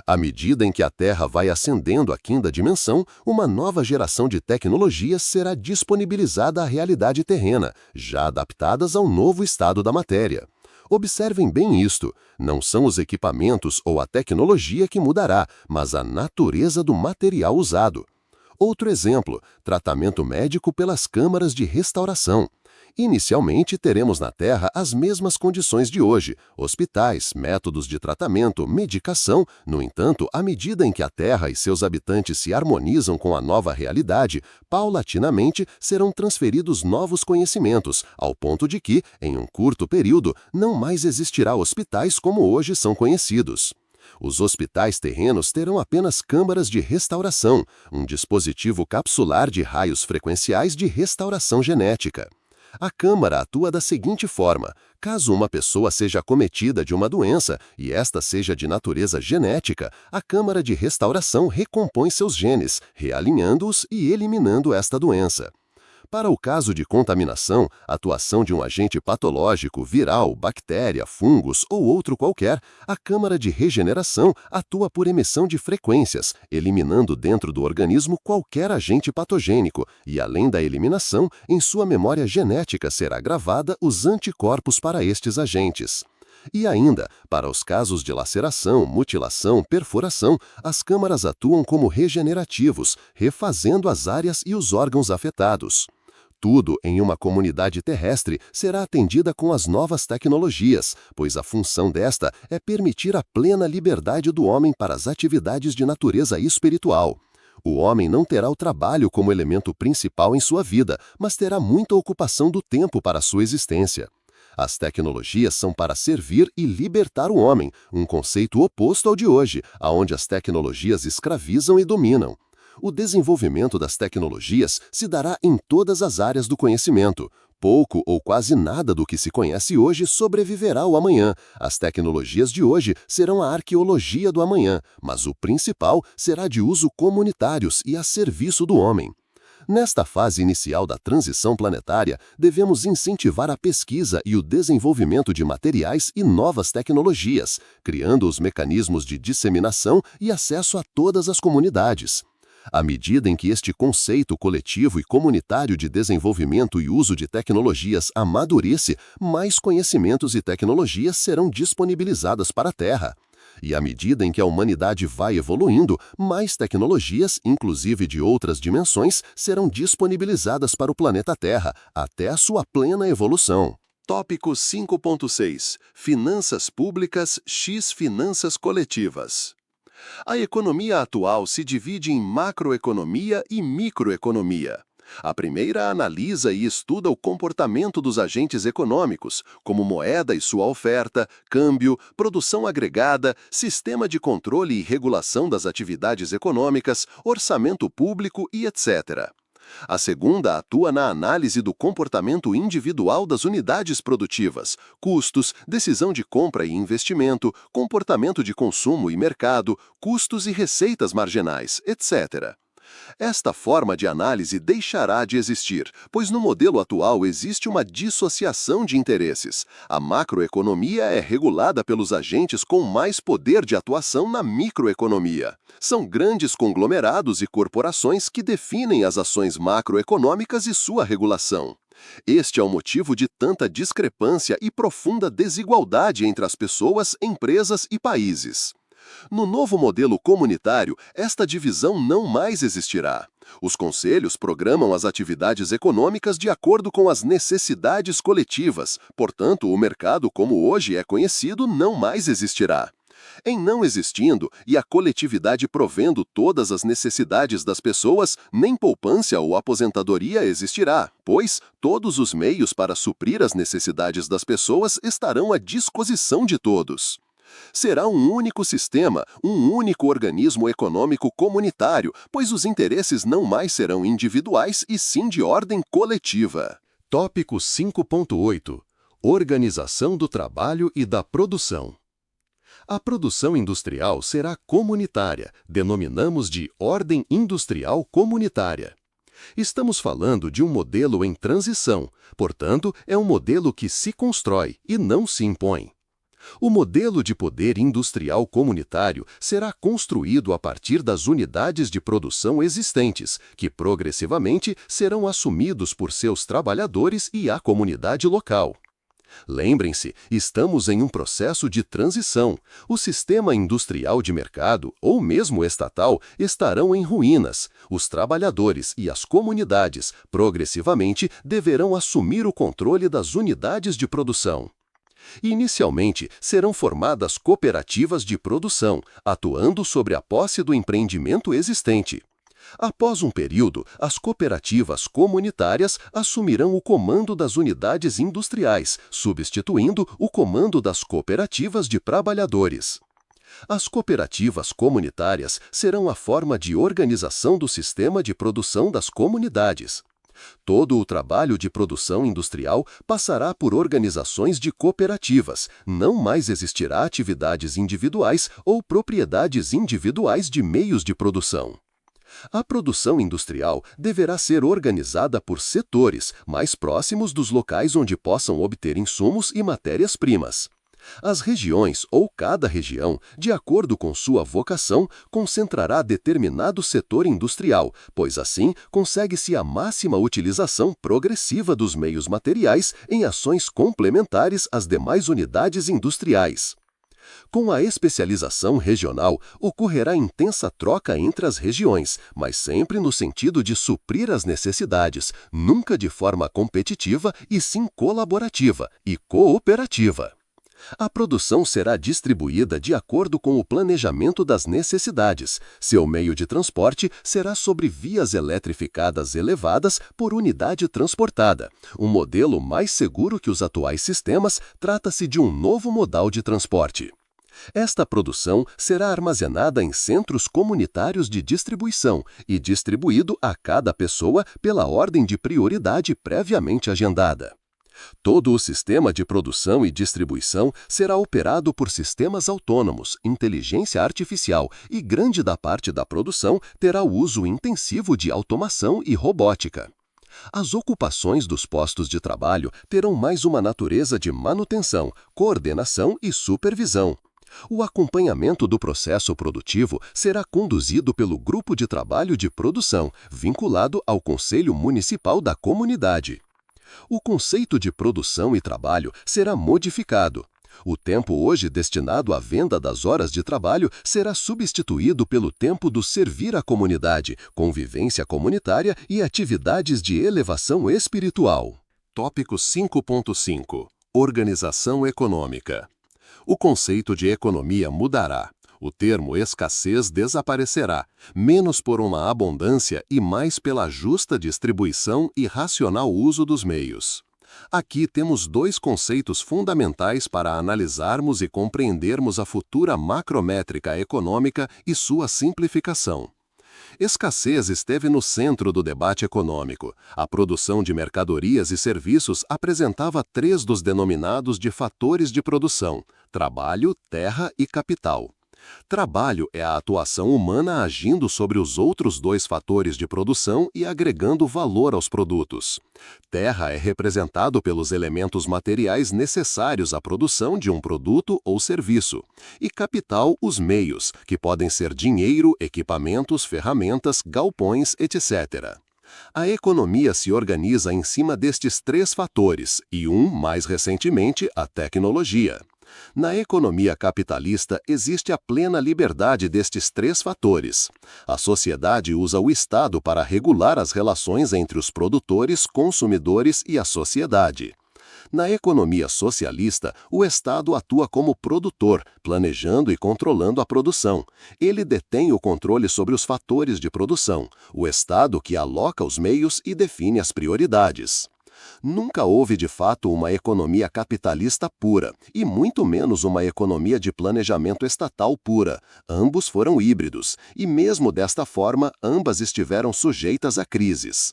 À medida em que a Terra vai ascendendo à quinta dimensão, uma nova geração de tecnologias será disponibilizada à realidade terrena, já adaptadas ao novo estado da matéria. Observem bem isto, não são os equipamentos ou a tecnologia que mudará, mas a natureza do material usado. Outro exemplo, tratamento médico pelas câmaras de restauração. Inicialmente, teremos na Terra as mesmas condições de hoje: hospitais, métodos de tratamento, medicação. No entanto, à medida em que a Terra e seus habitantes se harmonizam com a nova realidade, paulatinamente serão transferidos novos conhecimentos, ao ponto de que, em um curto período, não mais existirá hospitais como hoje são conhecidos. Os hospitais terrenos terão apenas câmaras de restauração, um dispositivo capsular de raios frequenciais de restauração genética. A câmara atua da seguinte forma: caso uma pessoa seja acometida de uma doença e esta seja de natureza genética, a câmara de restauração recompõe seus genes, realinhando-os e eliminando esta doença. Para o caso de contaminação, a atuação de um agente patológico, viral, bactéria, fungos ou outro qualquer, a câmara de regeneração atua por emissão de frequências, eliminando dentro do organismo qualquer agente patogênico e, além da eliminação, em sua memória genética será gravada os anticorpos para estes agentes. E ainda, para os casos de laceração, mutilação, perfuração, as câmaras atuam como regenerativos, refazendo as áreas e os órgãos afetados. Tudo em uma comunidade terrestre será atendida com as novas tecnologias, pois a função desta é permitir a plena liberdade do homem para as atividades de natureza espiritual. O homem não terá o trabalho como elemento principal em sua vida, mas terá muita ocupação do tempo para sua existência. As tecnologias são para servir e libertar o homem, um conceito oposto ao de hoje, onde as tecnologias escravizam e dominam. O desenvolvimento das tecnologias se dará em todas as áreas do conhecimento. Pouco ou quase nada do que se conhece hoje sobreviverá ao amanhã. As tecnologias de hoje serão a arqueologia do amanhã, mas o principal será de uso comunitários e a serviço do homem. Nesta fase inicial da transição planetária, devemos incentivar a pesquisa e o desenvolvimento de materiais e novas tecnologias, criando os mecanismos de disseminação e acesso a todas as comunidades. À medida em que este conceito coletivo e comunitário de desenvolvimento e uso de tecnologias amadurece, mais conhecimentos e tecnologias serão disponibilizadas para a Terra. E à medida em que a humanidade vai evoluindo, mais tecnologias, inclusive de outras dimensões, serão disponibilizadas para o planeta Terra, até a sua plena evolução.
Tópico 5.6 Finanças Públicas x Finanças Coletivas. A economia atual se divide em macroeconomia e microeconomia. A primeira analisa e estuda o comportamento dos agentes econômicos, como moeda e sua oferta, câmbio, produção agregada, sistema de controle e regulação das atividades econômicas, orçamento público e etc. A segunda atua na análise do comportamento individual das unidades produtivas, custos, decisão de compra e investimento, comportamento de consumo e mercado, custos e receitas marginais, etc. Esta forma de análise deixará de existir, pois no modelo atual existe uma dissociação de interesses. A macroeconomia é regulada pelos agentes com mais poder de atuação na microeconomia. São grandes conglomerados e corporações que definem as ações macroeconômicas e sua regulação. Este é o motivo de tanta discrepância e profunda desigualdade entre as pessoas, empresas e países. No novo modelo comunitário, esta divisão não mais existirá. Os conselhos programam as atividades econômicas de acordo com as necessidades coletivas, portanto, o mercado como hoje é conhecido não mais existirá. Em não existindo e a coletividade provendo todas as necessidades das pessoas, nem poupança ou aposentadoria existirá, pois todos os meios para suprir as necessidades das pessoas estarão à disposição de todos. Será um único sistema, um único organismo econômico comunitário, pois os interesses não mais serão individuais e sim de ordem coletiva.
Tópico 5.8 Organização do trabalho e da produção. A produção industrial será comunitária, denominamos de ordem industrial comunitária. Estamos falando de um modelo em transição, portanto, é um modelo que se constrói e não se impõe. O modelo de poder industrial comunitário será construído a partir das unidades de produção existentes, que progressivamente serão assumidos por seus trabalhadores e a comunidade local. Lembrem-se, estamos em um processo de transição. O sistema industrial de mercado, ou mesmo estatal, estarão em ruínas. Os trabalhadores e as comunidades, progressivamente, deverão assumir o controle das unidades de produção. Inicialmente, serão formadas cooperativas de produção, atuando sobre a posse do empreendimento existente. Após um período, as cooperativas comunitárias assumirão o comando das unidades industriais, substituindo o comando das cooperativas de trabalhadores. As cooperativas comunitárias serão a forma de organização do sistema de produção das comunidades. Todo o trabalho de produção industrial passará por organizações de cooperativas, não mais existirá atividades individuais ou propriedades individuais de meios de produção. A produção industrial deverá ser organizada por setores, mais próximos dos locais onde possam obter insumos e matérias-primas. As regiões ou cada região, de acordo com sua vocação, concentrará determinado setor industrial, pois assim consegue-se a máxima utilização progressiva dos meios materiais em ações complementares às demais unidades industriais. Com a especialização regional, ocorrerá intensa troca entre as regiões, mas sempre no sentido de suprir as necessidades, nunca de forma competitiva e sim colaborativa e cooperativa. A produção será distribuída de acordo com o planejamento das necessidades. Seu meio de transporte será sobre vias eletrificadas elevadas por unidade transportada. Um modelo mais seguro que os atuais sistemas, trata-se de um novo modal de transporte. Esta produção será armazenada em centros comunitários de distribuição e distribuído a cada pessoa pela ordem de prioridade previamente agendada. Todo o sistema de produção e distribuição será operado por sistemas autônomos, inteligência artificial e grande da parte da produção terá o uso intensivo de automação e robótica. As ocupações dos postos de trabalho terão mais uma natureza de manutenção, coordenação e supervisão. O acompanhamento do processo produtivo será conduzido pelo Grupo de Trabalho de Produção, vinculado ao Conselho Municipal da Comunidade. O conceito de produção e trabalho será modificado. O tempo hoje destinado à venda das horas de trabalho será substituído pelo tempo do servir à comunidade, convivência comunitária e atividades de elevação espiritual. Tópico 5.5. Organização econômica. O conceito de economia mudará. O termo escassez desaparecerá, menos por uma abundância e mais pela justa distribuição e racional uso dos meios. Aqui temos dois conceitos fundamentais para analisarmos e compreendermos a futura macrométrica econômica e sua simplificação. Escassez esteve no centro do debate econômico. A produção de mercadorias e serviços apresentava três dos denominados de fatores de produção: trabalho, terra e capital. Trabalho é a atuação humana agindo sobre os outros dois fatores de produção e agregando valor aos produtos. Terra é representado pelos elementos materiais necessários à produção de um produto ou serviço. E capital, os meios, que podem ser dinheiro, equipamentos, ferramentas, galpões, etc. A economia se organiza em cima destes três fatores e mais recentemente, a tecnologia. Na economia capitalista existe a plena liberdade destes três fatores. A sociedade usa o Estado para regular as relações entre os produtores, consumidores e a sociedade. Na economia socialista, o Estado atua como produtor, planejando e controlando a produção. Ele detém o controle sobre os fatores de produção, o Estado que aloca os meios e define as prioridades. Nunca houve de fato uma economia capitalista pura, e muito menos uma economia de planejamento estatal pura. Ambos foram híbridos, e mesmo desta forma, ambas estiveram sujeitas a crises.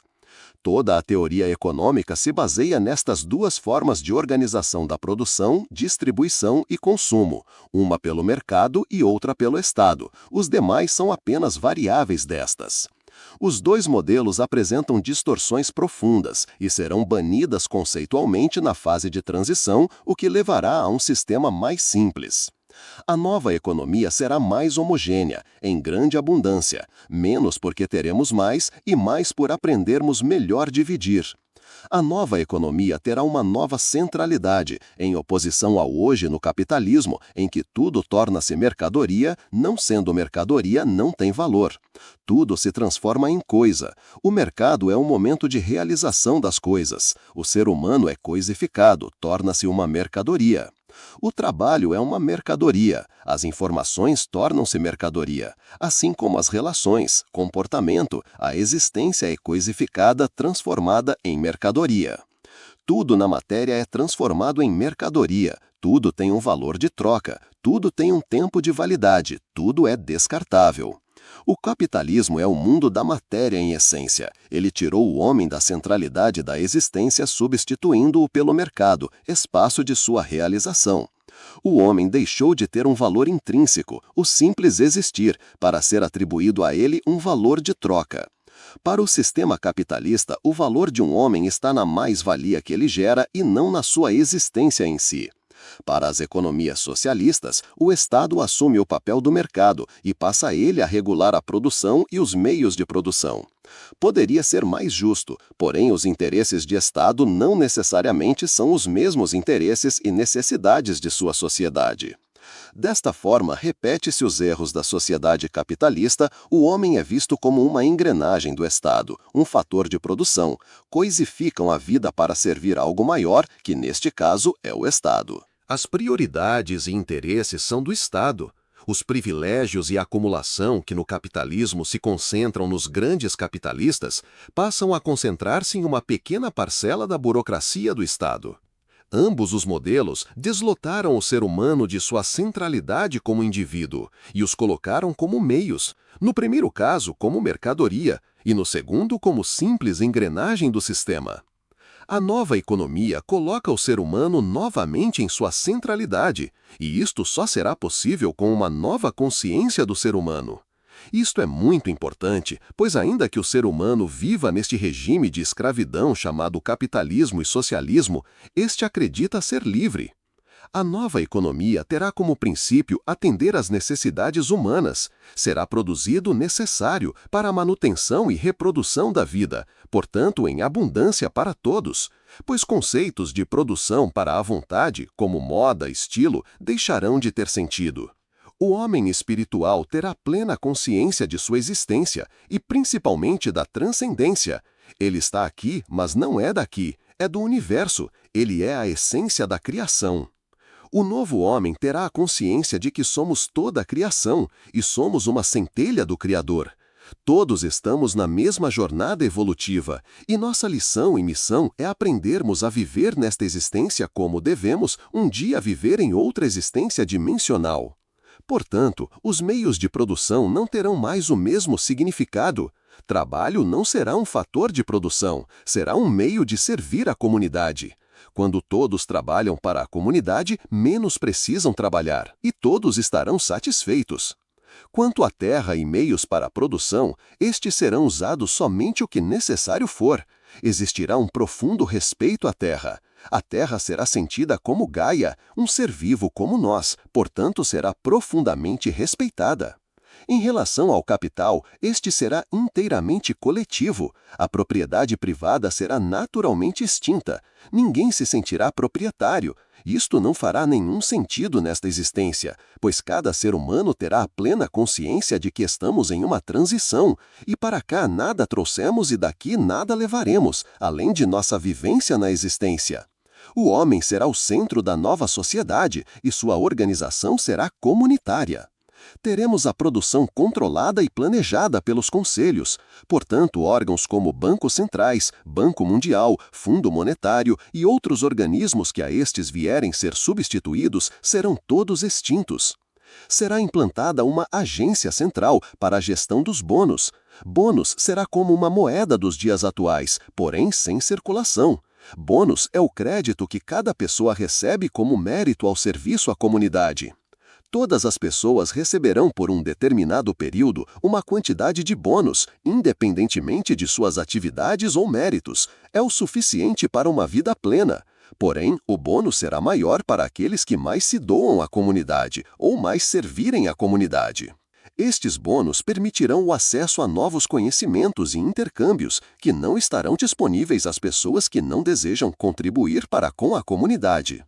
Toda a teoria econômica se baseia nestas duas formas de organização da produção, distribuição e consumo, uma pelo mercado e outra pelo Estado. Os demais são apenas variáveis destas. Os dois modelos apresentam distorções profundas e serão banidas conceitualmente na fase de transição, o que levará a um sistema mais simples. A nova economia será mais homogênea, em grande abundância, menos porque teremos mais e mais por aprendermos melhor dividir. A nova economia terá uma nova centralidade, em oposição ao hoje no capitalismo, em que tudo torna-se mercadoria, não sendo mercadoria não tem valor. Tudo se transforma em coisa. O mercado é um momento de realização das coisas. O ser humano é coisificado, torna-se uma mercadoria. O trabalho é uma mercadoria, as informações tornam-se mercadoria, assim como as relações, comportamento, a existência é coisificada, transformada em mercadoria. Tudo na matéria é transformado em mercadoria, tudo tem um valor de troca, tudo tem um tempo de validade, tudo é descartável. O capitalismo é o mundo da matéria em essência. Ele tirou o homem da centralidade da existência, substituindo-o pelo mercado, espaço de sua realização. O homem deixou de ter um valor intrínseco, o simples existir, para ser atribuído a ele um valor de troca. Para o sistema capitalista, o valor de um homem está na mais-valia que ele gera e não na sua existência em si. Para as economias socialistas, o Estado assume o papel do mercado e passa ele a regular a produção e os meios de produção. Poderia ser mais justo, porém os interesses de Estado não necessariamente são os mesmos interesses e necessidades de sua sociedade. Desta forma, repete-se os erros da sociedade capitalista, o homem é visto como uma engrenagem do Estado, um fator de produção, coisificam a vida para servir algo maior, que neste caso é o Estado.
As prioridades e interesses são do Estado. Os privilégios e acumulação que no capitalismo se concentram nos grandes capitalistas passam a concentrar-se em uma pequena parcela da burocracia do Estado. Ambos os modelos deslotaram o ser humano de sua centralidade como indivíduo e os colocaram como meios, no primeiro caso como mercadoria e no segundo como simples engrenagem do sistema. A nova economia coloca o ser humano novamente em sua centralidade, e isto só será possível com uma nova consciência do ser humano. Isto é muito importante, pois ainda que o ser humano viva neste regime de escravidão chamado capitalismo e socialismo, este acredita ser livre. A nova economia terá como princípio atender às necessidades humanas. Será produzido o necessário para a manutenção e reprodução da vida, portanto em abundância para todos, pois conceitos de produção para a vontade, como moda, estilo, deixarão de ter sentido. O homem espiritual terá plena consciência de sua existência e principalmente da transcendência. Ele está aqui, mas não é daqui, é do universo, ele é a essência da criação. O novo homem terá a consciência de que somos toda a criação e somos uma centelha do Criador. Todos estamos na mesma jornada evolutiva e nossa lição e missão é aprendermos a viver nesta existência como devemos um dia viver em outra existência dimensional. Portanto, os meios de produção não terão mais o mesmo significado. Trabalho não será um fator de produção, será um meio de servir a comunidade. Quando todos trabalham para a comunidade, menos precisam trabalhar, e todos estarão satisfeitos. Quanto à terra e meios para a produção, estes serão usados somente o que necessário for. Existirá um profundo respeito à terra. A terra será sentida como Gaia, um ser vivo como nós, portanto será profundamente respeitada. Em relação ao capital, este será inteiramente coletivo. A propriedade privada será naturalmente extinta. Ninguém se sentirá proprietário. Isto não fará nenhum sentido nesta existência, pois cada ser humano terá a plena consciência de que estamos em uma transição, e para cá nada trouxemos e daqui nada levaremos, além de nossa vivência na existência. O homem será o centro da nova sociedade e sua organização será comunitária. Teremos a produção controlada e planejada pelos conselhos, portanto órgãos como bancos centrais, Banco Mundial, Fundo Monetário e outros organismos que a estes vierem ser substituídos serão todos extintos. Será implantada uma agência central para a gestão dos bônus. Bônus será como uma moeda dos dias atuais, porém sem circulação. Bônus é o crédito que cada pessoa recebe como mérito ao serviço à comunidade. Todas as pessoas receberão por um determinado período uma quantidade de bônus, independentemente de suas atividades ou méritos. É o suficiente para uma vida plena. Porém, o bônus será maior para aqueles que mais se doam à comunidade ou mais servirem à comunidade.
Estes bônus permitirão o acesso a novos conhecimentos e intercâmbios que não estarão disponíveis às pessoas que não desejam contribuir para com a comunidade.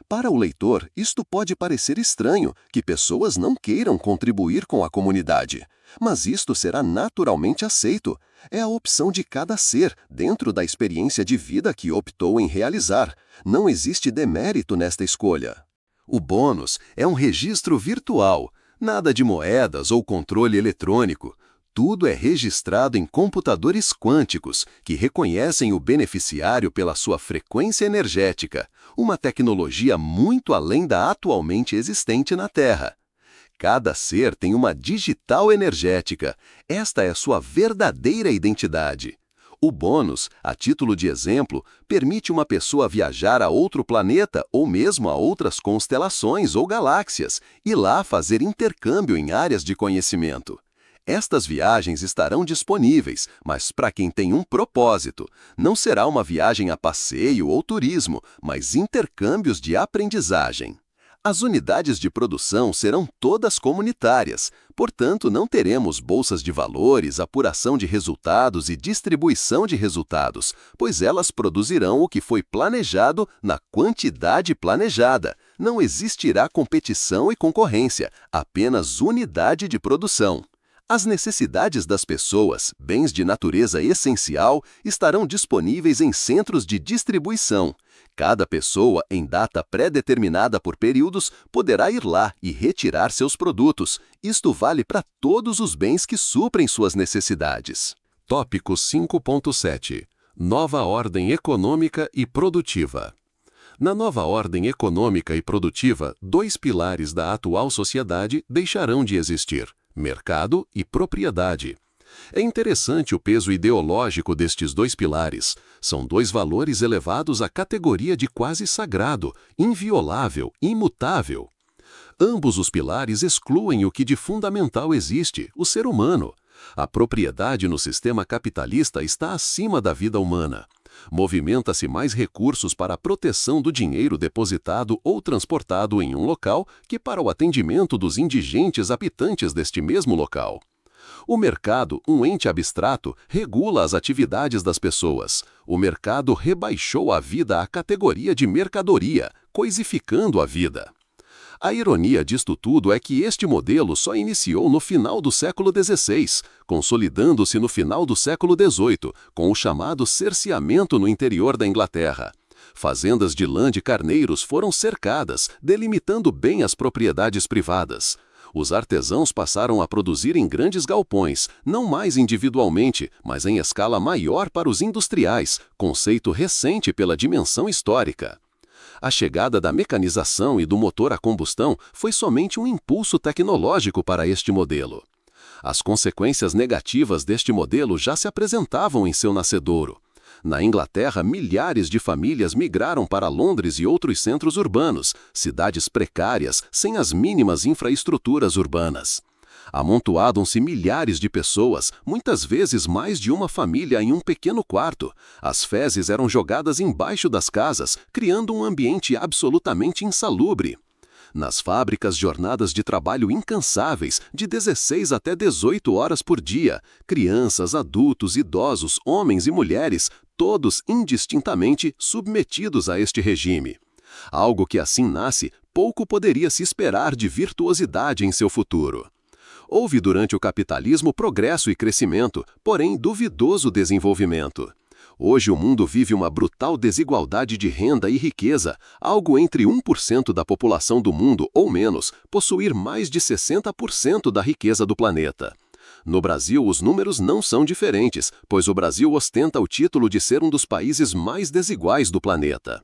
Para o leitor, isto pode parecer estranho, que pessoas não queiram contribuir com a comunidade. Mas isto será naturalmente aceito. É a opção de cada ser, dentro da experiência de vida que optou em realizar. Não existe demérito nesta escolha.
O bônus é um registro virtual, nada de moedas ou controle eletrônico. Tudo é registrado em computadores quânticos, que reconhecem o beneficiário pela sua frequência energética, uma tecnologia muito além da atualmente existente na Terra. Cada ser tem uma digital energética. Esta é sua verdadeira identidade. O bônus, a título de exemplo, permite uma pessoa viajar a outro planeta ou mesmo a outras constelações ou galáxias e lá fazer intercâmbio em áreas de conhecimento. Estas viagens estarão disponíveis, mas para quem tem um propósito. Não será uma viagem a passeio ou turismo, mas intercâmbios de aprendizagem. As unidades de produção serão todas comunitárias, portanto não teremos bolsas de valores, apuração de resultados e distribuição de resultados, pois elas produzirão o que foi planejado na quantidade planejada. Não existirá competição e concorrência, apenas unidade de produção. As necessidades das pessoas, bens de natureza essencial, estarão disponíveis em centros de distribuição. Cada pessoa, em data pré-determinada por períodos, poderá ir lá e retirar seus produtos. Isto vale para todos os bens que suprem suas necessidades. Tópico 5.7. Nova ordem econômica e produtiva. Na nova ordem econômica e produtiva, dois pilares da atual sociedade deixarão de existir: mercado e propriedade. É interessante o peso ideológico destes dois pilares. São dois valores elevados à categoria de quase sagrado, inviolável, imutável. Ambos os pilares excluem o que de fundamental existe, o ser humano. A propriedade no sistema capitalista está acima da vida humana. Movimenta-se mais recursos para a proteção do dinheiro depositado ou transportado em um local que para o atendimento dos indigentes habitantes deste mesmo local. O mercado, um ente abstrato, regula as atividades das pessoas. O mercado rebaixou a vida à categoria de mercadoria, coisificando a vida. A ironia disto tudo é que este modelo só iniciou no final do século XVI, consolidando-se no final do século XVIII, com o chamado cerceamento no interior da Inglaterra. Fazendas de lã de carneiros foram cercadas, delimitando bem as propriedades privadas. Os artesãos passaram a produzir em grandes galpões, não mais individualmente, mas em escala maior para os industriais, conceito recente pela dimensão histórica. A chegada da mecanização e do motor a combustão foi somente um impulso tecnológico para este modelo. As consequências negativas deste modelo já se apresentavam em seu nascedouro. Na Inglaterra, milhares de famílias migraram para Londres e outros centros urbanos, cidades precárias, sem as mínimas infraestruturas urbanas. Amontoavam-se milhares de pessoas, muitas vezes mais de uma família em um pequeno quarto. As fezes eram jogadas embaixo das casas, criando um ambiente absolutamente insalubre. Nas fábricas, jornadas de trabalho incansáveis, de 16 até 18 horas por dia. Crianças, adultos, idosos, homens e mulheres, todos indistintamente submetidos a este regime. Algo que assim nasce, pouco poderia se esperar de virtuosidade em seu futuro. Houve durante o capitalismo progresso e crescimento, porém duvidoso desenvolvimento. Hoje o mundo vive uma brutal desigualdade de renda e riqueza, algo entre 1% da população do mundo ou menos possuir mais de 60% da riqueza do planeta. No Brasil, os números não são diferentes, pois o Brasil ostenta o título de ser um dos países mais desiguais do planeta.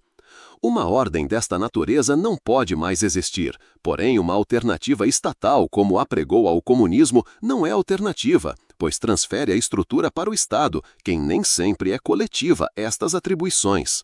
Uma ordem desta natureza não pode mais existir, porém uma alternativa estatal, como apregou ao comunismo, não é alternativa, pois transfere a estrutura para o Estado, quem nem sempre é coletiva estas atribuições.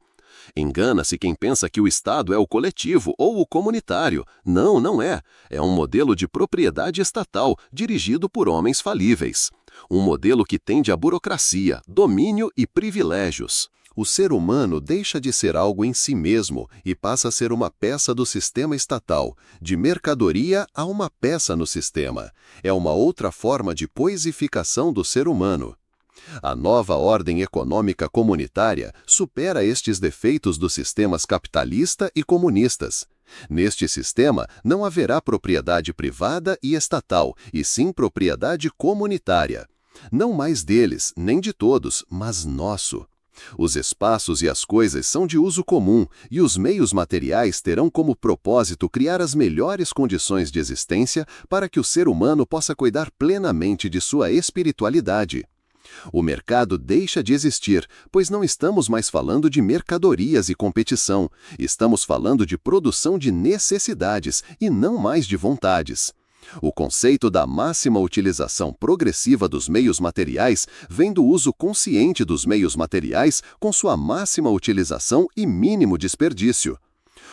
Engana-se quem pensa que o Estado é o coletivo ou o comunitário. Não, não é. É um modelo de propriedade estatal, dirigido por homens falíveis. Um modelo que tende à burocracia, domínio e privilégios.
O ser humano deixa de ser algo em si mesmo e passa a ser uma peça do sistema estatal, de mercadoria a uma peça no sistema. É uma outra forma de poisificação do ser humano. A nova ordem econômica comunitária supera estes defeitos dos sistemas capitalista e comunistas. Neste sistema, não haverá propriedade privada e estatal, e sim propriedade comunitária. Não mais deles, nem de todos, mas nosso. Os espaços e as coisas são de uso comum, e os meios materiais terão como propósito criar as melhores condições de existência para que o ser humano possa cuidar plenamente de sua espiritualidade. O mercado deixa de existir, pois não estamos mais falando de mercadorias e competição, estamos falando de produção de necessidades e não mais de vontades. O conceito da máxima utilização progressiva dos meios materiais vem do uso consciente dos meios materiais com sua máxima utilização e mínimo desperdício.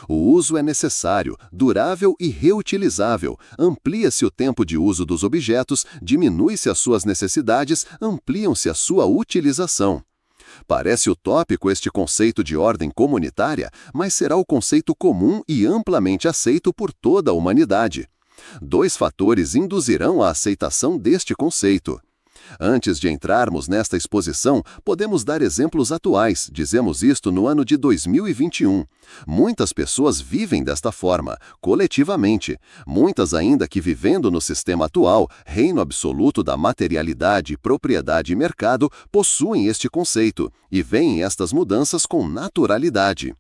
O uso é necessário, durável e reutilizável, amplia-se o tempo de uso dos objetos, diminui-se as suas necessidades, ampliam-se a sua utilização. Parece utópico este conceito de ordem comunitária, mas será o conceito comum e amplamente aceito por toda a humanidade. Dois fatores induzirão a aceitação deste conceito. Antes de entrarmos nesta exposição, podemos dar exemplos atuais, dizemos isto no ano de 2021. Muitas pessoas vivem desta forma, coletivamente. Muitas ainda que vivendo no sistema atual, reino absoluto da materialidade, propriedade e mercado, possuem este conceito e veem estas mudanças com naturalidade.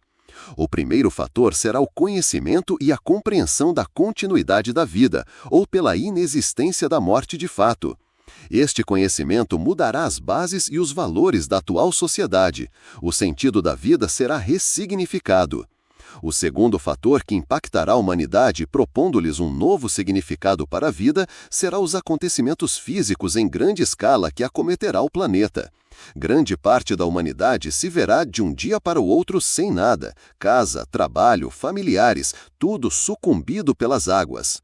O primeiro fator será o conhecimento e a compreensão da continuidade da vida, ou pela inexistência da morte de fato. Este conhecimento mudará as bases e os valores da atual sociedade. O sentido da vida será ressignificado. O segundo fator que impactará a humanidade, propondo-lhes um novo significado para a vida, será os acontecimentos físicos em grande escala que acometerá o planeta. Grande parte da humanidade se verá de um dia para o outro sem nada, casa, trabalho, familiares, tudo sucumbido pelas águas.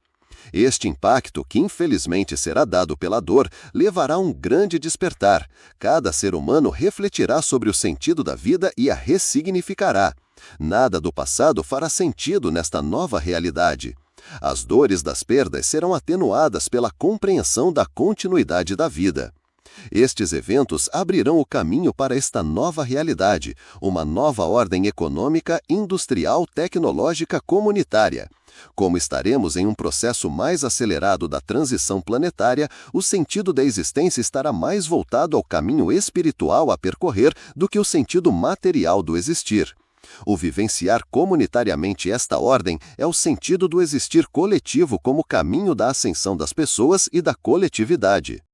Este impacto, que infelizmente será dado pela dor, levará a um grande despertar. Cada ser humano refletirá sobre o sentido da vida e a ressignificará. Nada do passado fará sentido nesta nova realidade. As dores das perdas serão atenuadas pela compreensão da continuidade da vida. Estes eventos abrirão o caminho para esta nova realidade, uma nova ordem econômica, industrial, tecnológica, comunitária. Como estaremos em um processo mais acelerado da transição planetária, o sentido da existência estará mais voltado ao caminho espiritual a percorrer do que o sentido material do existir. O vivenciar comunitariamente esta ordem é o sentido do existir coletivo como caminho da ascensão das pessoas e da coletividade.